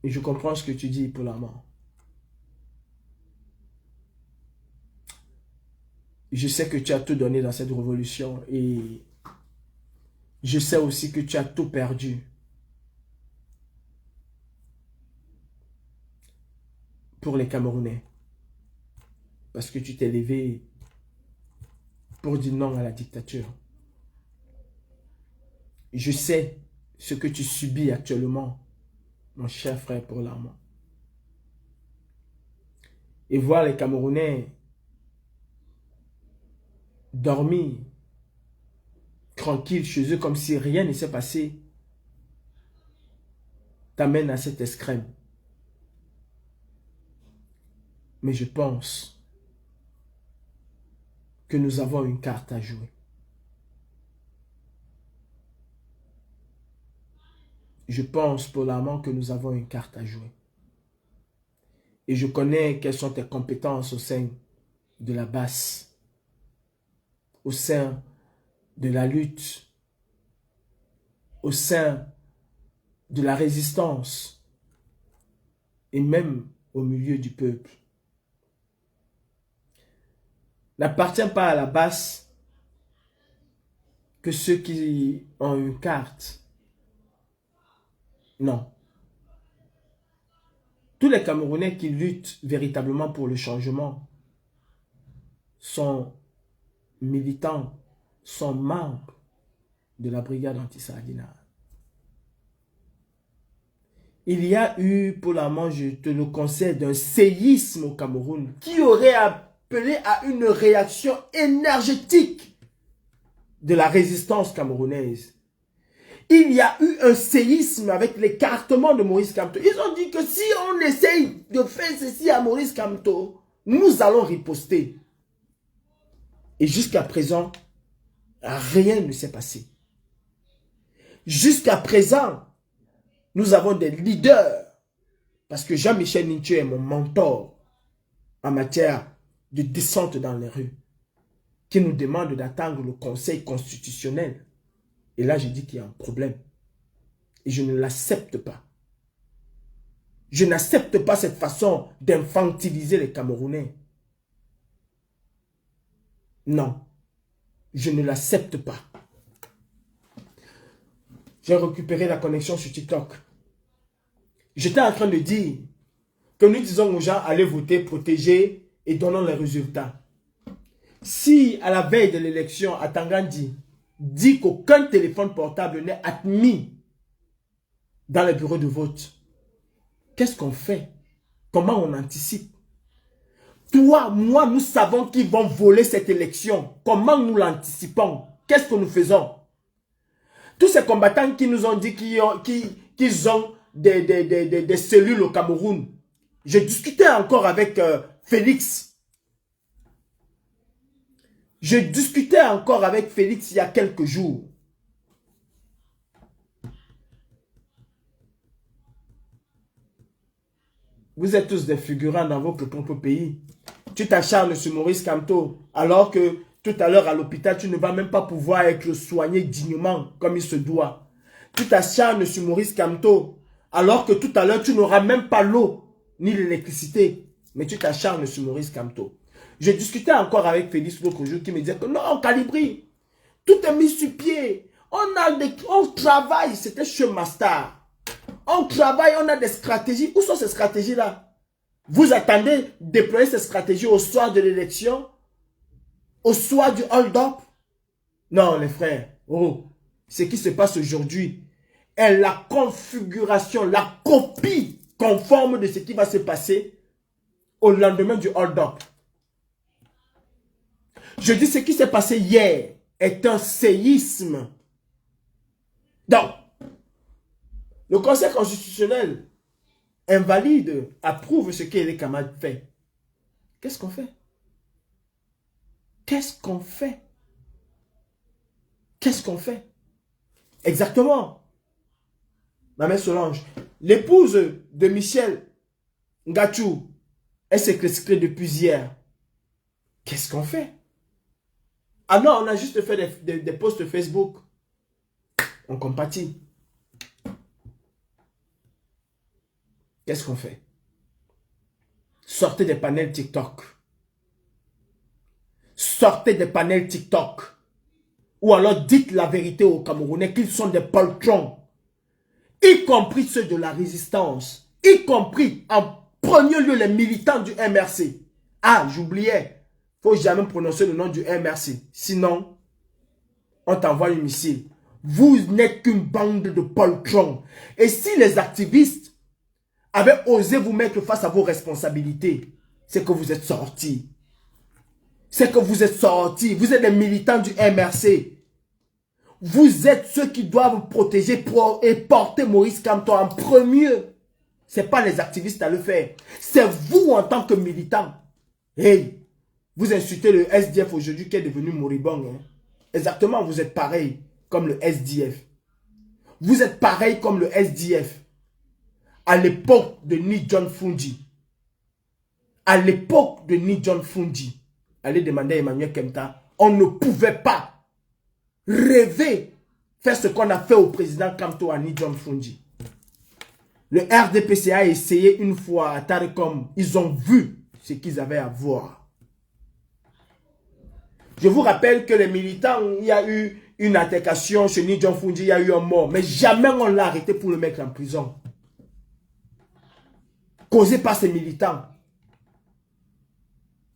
Et je comprends ce que tu dis Paul Amand. Je sais que tu as tout donné dans cette révolution et je sais aussi que tu as tout perdu. Pour les Camerounais. Parce que tu t'es levé pour dire non à la dictature. Je sais ce que tu subis actuellement, mon cher frère Paul Amand. Et voir les Camerounais dormir tranquilles chez eux comme si rien ne s'est passé t'amène à cette extrême. Mais je pense que nous avons une carte à jouer. Je pense, Paul Amand, que nous avons une carte à jouer. Et je connais quelles sont tes compétences au sein de la basse, au sein de la lutte, au sein de la résistance et même au milieu du peuple. N'appartient pas à la basse que ceux qui ont une carte. Non. Tous les Camerounais qui luttent véritablement pour le changement sont militants, sont membres de la brigade anti-Sardinat. Il y a eu, Paul Amand, je te le conseille, un séisme au Cameroun qui aurait appelé à une réaction énergétique de la résistance camerounaise. Il y a eu un séisme avec l'écartement de Maurice Kamto. Ils ont dit que si on essaye de faire ceci à Maurice Kamto, nous allons riposter. Et jusqu'à présent, rien ne s'est passé. Jusqu'à présent, nous avons des leaders. Parce que Jean-Michel Nintier est mon mentor en matière de descente dans les rues. Qui nous demande d'attendre le Conseil constitutionnel. Et là, je dis qu'il y a un problème. Et je ne l'accepte pas. Je n'accepte pas cette façon d'infantiliser les Camerounais. Non. Je ne l'accepte pas. J'ai récupéré la connexion sur TikTok. J'étais en train de dire que nous disons aux gens, allez voter, protéger et donnons les résultats. Si à la veille de l'élection, Atangandi dit qu'aucun téléphone portable n'est admis dans les bureaux de vote, qu'est-ce qu'on fait? Comment on anticipe? Toi, moi, nous savons qu'ils vont voler cette élection. Comment nous l'anticipons? Qu'est-ce que nous faisons? Tous ces combattants qui nous ont dit qu'ils ont des cellules au Cameroun. Je discutais encore avec Félix. Je discutais encore avec Félix il y a quelques jours. Vous êtes tous des figurants dans votre propre pays. Tu t'acharnes sur Maurice Kamto, alors que tout à l'heure à l'hôpital, tu ne vas même pas pouvoir être soigné dignement comme il se doit. Tu t'acharnes sur Maurice Kamto, alors que tout à l'heure, tu n'auras même pas l'eau ni l'électricité. Mais tu t'acharnes sur Maurice Kamto. Je discutais encore avec Félix l'autre jour qui me disait que non, Calibri, tout est mis sur pied. On travaille, c'était chez Master. On travaille, on a des stratégies. Où sont ces stratégies-là? Vous attendez déployer ces stratégies au soir de l'élection? Au soir du hold-up? Non, les frères. Oh, ce qui se passe aujourd'hui est la configuration, la copie conforme de ce qui va se passer au lendemain du hold-up. Je dis ce qui s'est passé hier est un séisme. Donc, le Conseil constitutionnel invalide, approuve ce qu'Ele Kamad fait. Qu'est-ce qu'on fait? Qu'est-ce qu'on fait? Qu'est-ce qu'on fait? Exactement. Ma mère Solange, l'épouse de Michel Ngachou, est séquestrée depuis hier. Qu'est-ce qu'on fait? Ah non, on a juste fait des posts Facebook. On compatit. Qu'est-ce qu'on fait? Sortez des panels TikTok. Sortez des panels TikTok. Ou alors dites la vérité aux Camerounais qu'ils sont des poltrons. Y compris ceux de la résistance. Y compris en premier lieu les militants du MRC. Ah, j'oubliais. Il ne faut jamais prononcer le nom du MRC. Sinon, on t'envoie un missile. Vous n'êtes qu'une bande de poltrons. Et si les activistes avaient osé vous mettre face à vos responsabilités, c'est que vous êtes sortis. C'est que vous êtes sortis. Vous êtes des militants du MRC. Vous êtes ceux qui doivent protéger et porter Maurice Kamto en premier. Ce n'est pas les activistes à le faire. C'est vous en tant que militants. Hey, vous insultez le SDF aujourd'hui qui est devenu moribond. Hein? Exactement, vous êtes pareil comme le SDF. Vous êtes pareil comme le SDF. À l'époque de Ni John Fungi. À l'époque de Ni John Fungi. Allez demander à Emmanuel Kemta. On ne pouvait pas rêver faire ce qu'on a fait au président Kamto à Ni John Fungi. Le RDPC a essayé une fois à Tarekom. Ils ont vu ce qu'ils avaient à voir. Je vous rappelle que les militants, il y a eu une altercation chez Ni John Fungi, il y a eu un mort. Mais jamais on l'a arrêté pour le mettre en prison. Causé par ces militants.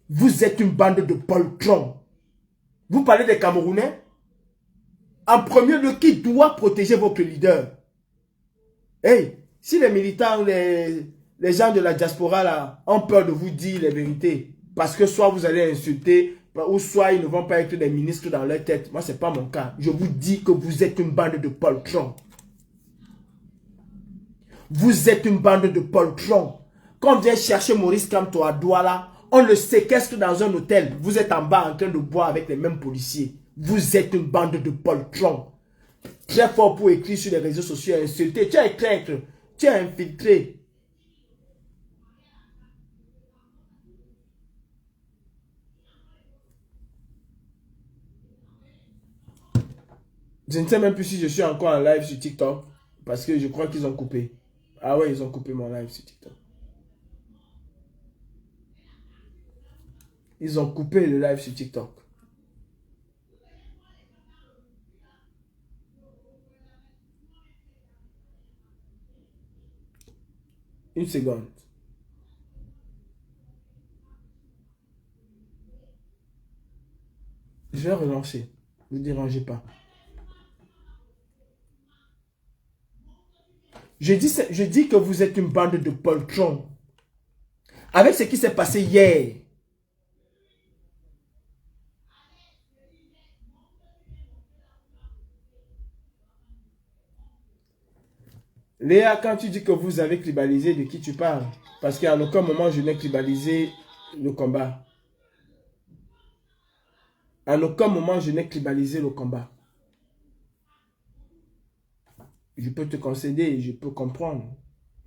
Vous êtes une bande de poltrons. Vous parlez des Camerounais? En premier lieu, qui doit protéger votre leader? Hey, si les militants, les gens de la diaspora là, ont peur de vous dire les vérités, parce que soit vous allez insulter, ou soit ils ne vont pas être des ministres dans leur tête. Moi, ce n'est pas mon cas. Je vous dis que vous êtes une bande de poltrons. Vous êtes une bande de poltrons. Quand on vient chercher Maurice Kamto à Douala, on le séquestre dans un hôtel. Vous êtes en bas en train de boire avec les mêmes policiers. Vous êtes une bande de poltrons. Très fort pour écrire sur les réseaux sociaux et insulter. Tu es traître. Tu es infiltré. Je ne sais même plus si je suis encore en live sur TikTok. Parce que je crois qu'ils ont coupé. Ah ouais, ils ont coupé mon live sur TikTok. Ils ont coupé le live sur TikTok. Une seconde. Je vais relancer. Ne vous dérangez pas. Je dis que vous êtes une bande de poltrons. Avec ce qui s'est passé hier, Léa, quand tu dis que vous avez tribalisé, de qui tu parles? Parce qu'à aucun moment, je n'ai tribalisé le combat. À aucun moment, je n'ai tribalisé le combat. Je peux te concéder, je peux comprendre.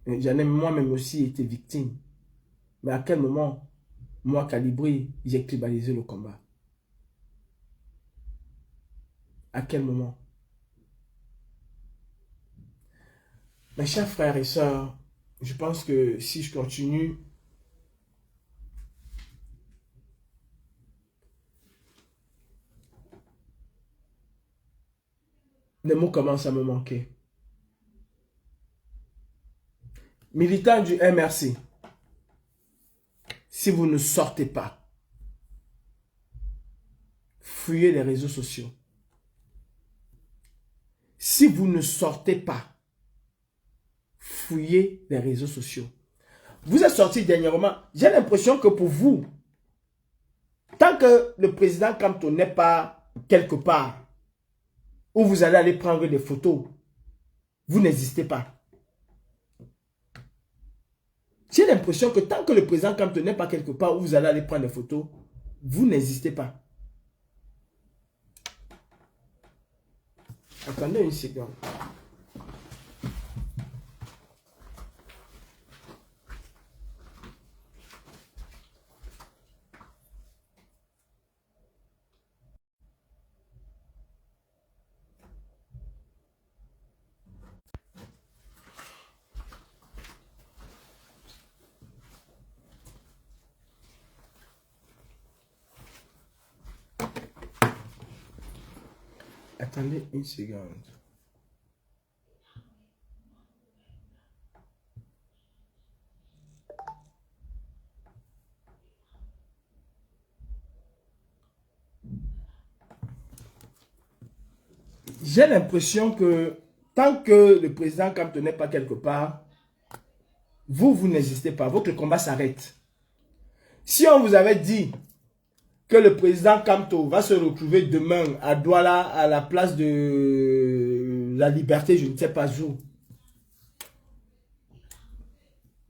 J'en ai moi-même aussi été victime. Mais à quel moment, moi, Calibré, j'ai tribalisé le combat? À quel moment? Mes chers frères et sœurs, je pense que si je continue, les mots commencent à me manquer. Militants du MRC, si vous ne sortez pas, fuyez les réseaux sociaux. Si vous ne sortez pas, fuyez les réseaux sociaux. Vous êtes sortis dernièrement, j'ai l'impression que pour vous, tant que le président Kamto n'est pas quelque part, où vous allez aller prendre des photos, vous n'existez pas. J'ai l'impression que tant que le président Kamto n'est pas quelque part où vous allez aller prendre des photos, vous n'existez pas. Attendez une seconde. Attendez une seconde. J'ai l'impression que tant que le président Kamto n'est pas quelque part, vous n'existez pas. Votre combat s'arrête. Si on vous avait dit que le président Kamto va se retrouver demain à Douala, à la place de la Liberté, je ne sais pas où,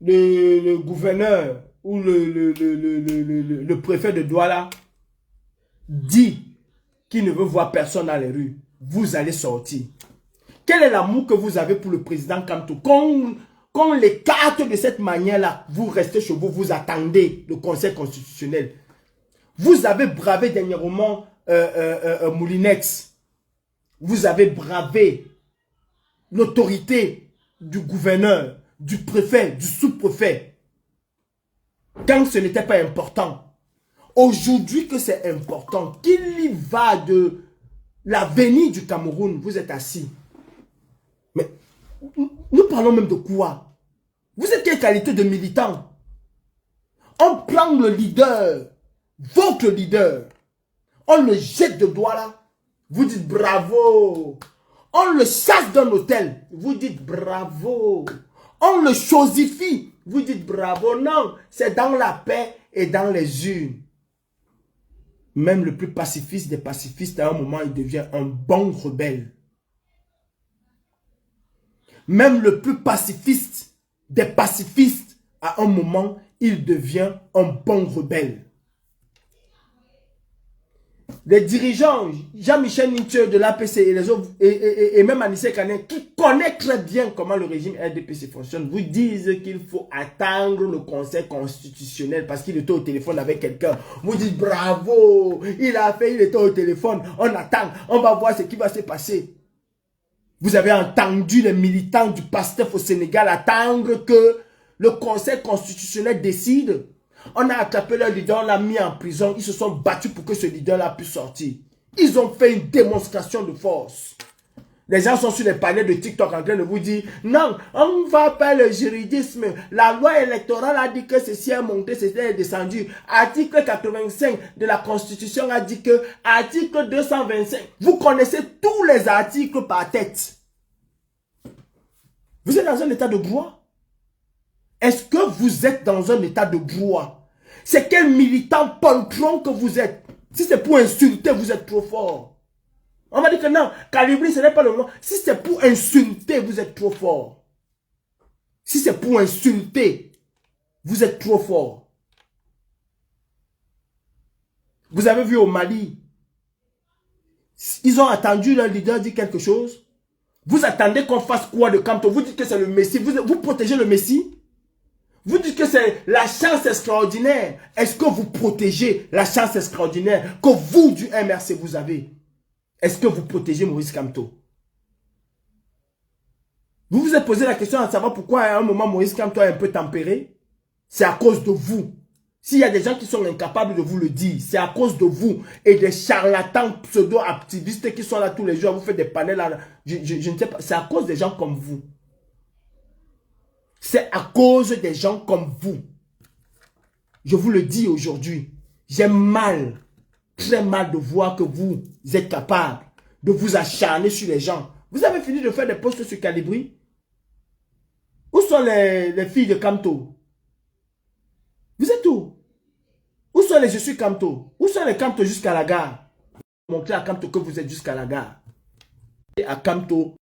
le gouverneur ou le préfet de Douala dit qu'il ne veut voir personne dans les rues, vous allez sortir. Quel est l'amour que vous avez pour le président Kamto? Qu'on l'écarte de cette manière-là, vous restez chez vous, vous attendez le Conseil constitutionnel. Vous avez bravé dernièrement Moulinex. Vous avez bravé l'autorité du gouverneur, du préfet, du sous-préfet. Quand ce n'était pas important. Aujourd'hui que c'est important, qu'il y va de l'avenir du Cameroun, vous êtes assis. Mais nous parlons même de quoi? Vous êtes quelle qualité de militant? On prend le leader, votre leader, on le jette de Douala, vous dites bravo. On le chasse d'un hôtel, vous dites bravo. On le chosifie, vous dites bravo. Non, c'est dans la paix et dans les urnes. Même le plus pacifiste des pacifistes, à un moment, il devient un bon rebelle. Même le plus pacifiste des pacifistes, à un moment, il devient un bon rebelle. Les dirigeants, Jean-Michel Nintieux de l'APC et les autres, et même Anissé Kané, qui connaît très bien comment le régime RDPC fonctionne, vous disent qu'il faut attendre le Conseil constitutionnel parce qu'il était au téléphone avec quelqu'un. Vous dites bravo, il était au téléphone, on attend, on va voir ce qui va se passer. Vous avez entendu les militants du PASTEF au Sénégal attendre que le Conseil constitutionnel décide. On a attrapé leur leader, on l'a mis en prison. Ils se sont battus pour que ce leader-là puisse sortir. Ils ont fait une démonstration de force. Les gens sont sur les panels de TikTok en train de vous dire non, on ne va pas le juridisme. La loi électorale a dit que ceci est monté, ceci est descendu. Article 85 de la Constitution a dit que article 225. Vous connaissez tous les articles par tête. Vous êtes dans un état de droit? Est-ce que vous êtes dans un état de droit? C'est quel militant poltron que vous êtes? Si c'est pour insulter, vous êtes trop fort. On m'a dit que non, Calibri, ce n'est pas le moment. Si c'est pour insulter, vous êtes trop fort. Si c'est pour insulter, vous êtes trop fort. Vous avez vu au Mali, ils ont attendu leur leader dire quelque chose. Vous attendez qu'on fasse quoi de Kamto? Vous dites que c'est le Messie. Vous protégez le Messie? Vous dites que c'est la chance extraordinaire. Est-ce que vous protégez la chance extraordinaire que vous, du MRC, vous avez? Est-ce que vous protégez Maurice Kamto? Vous vous êtes posé la question de savoir pourquoi à un moment Maurice Kamto est un peu tempéré? C'est à cause de vous. S'il y a des gens qui sont incapables de vous le dire, c'est à cause de vous et des charlatans pseudo-activistes qui sont là tous les jours, vous faites des panels là. Je ne sais pas, c'est à cause des gens comme vous. C'est à cause des gens comme vous. Je vous le dis aujourd'hui. J'ai mal, très mal de voir que vous êtes capable de vous acharner sur les gens. Vous avez fini de faire des posts sur Calibri? Où sont les filles de Kamto? Vous êtes où? Où sont les je suis Kamto? Où sont les Kamto jusqu'à la gare? Montrez à Kamto que vous êtes jusqu'à la gare. Et à Kamto.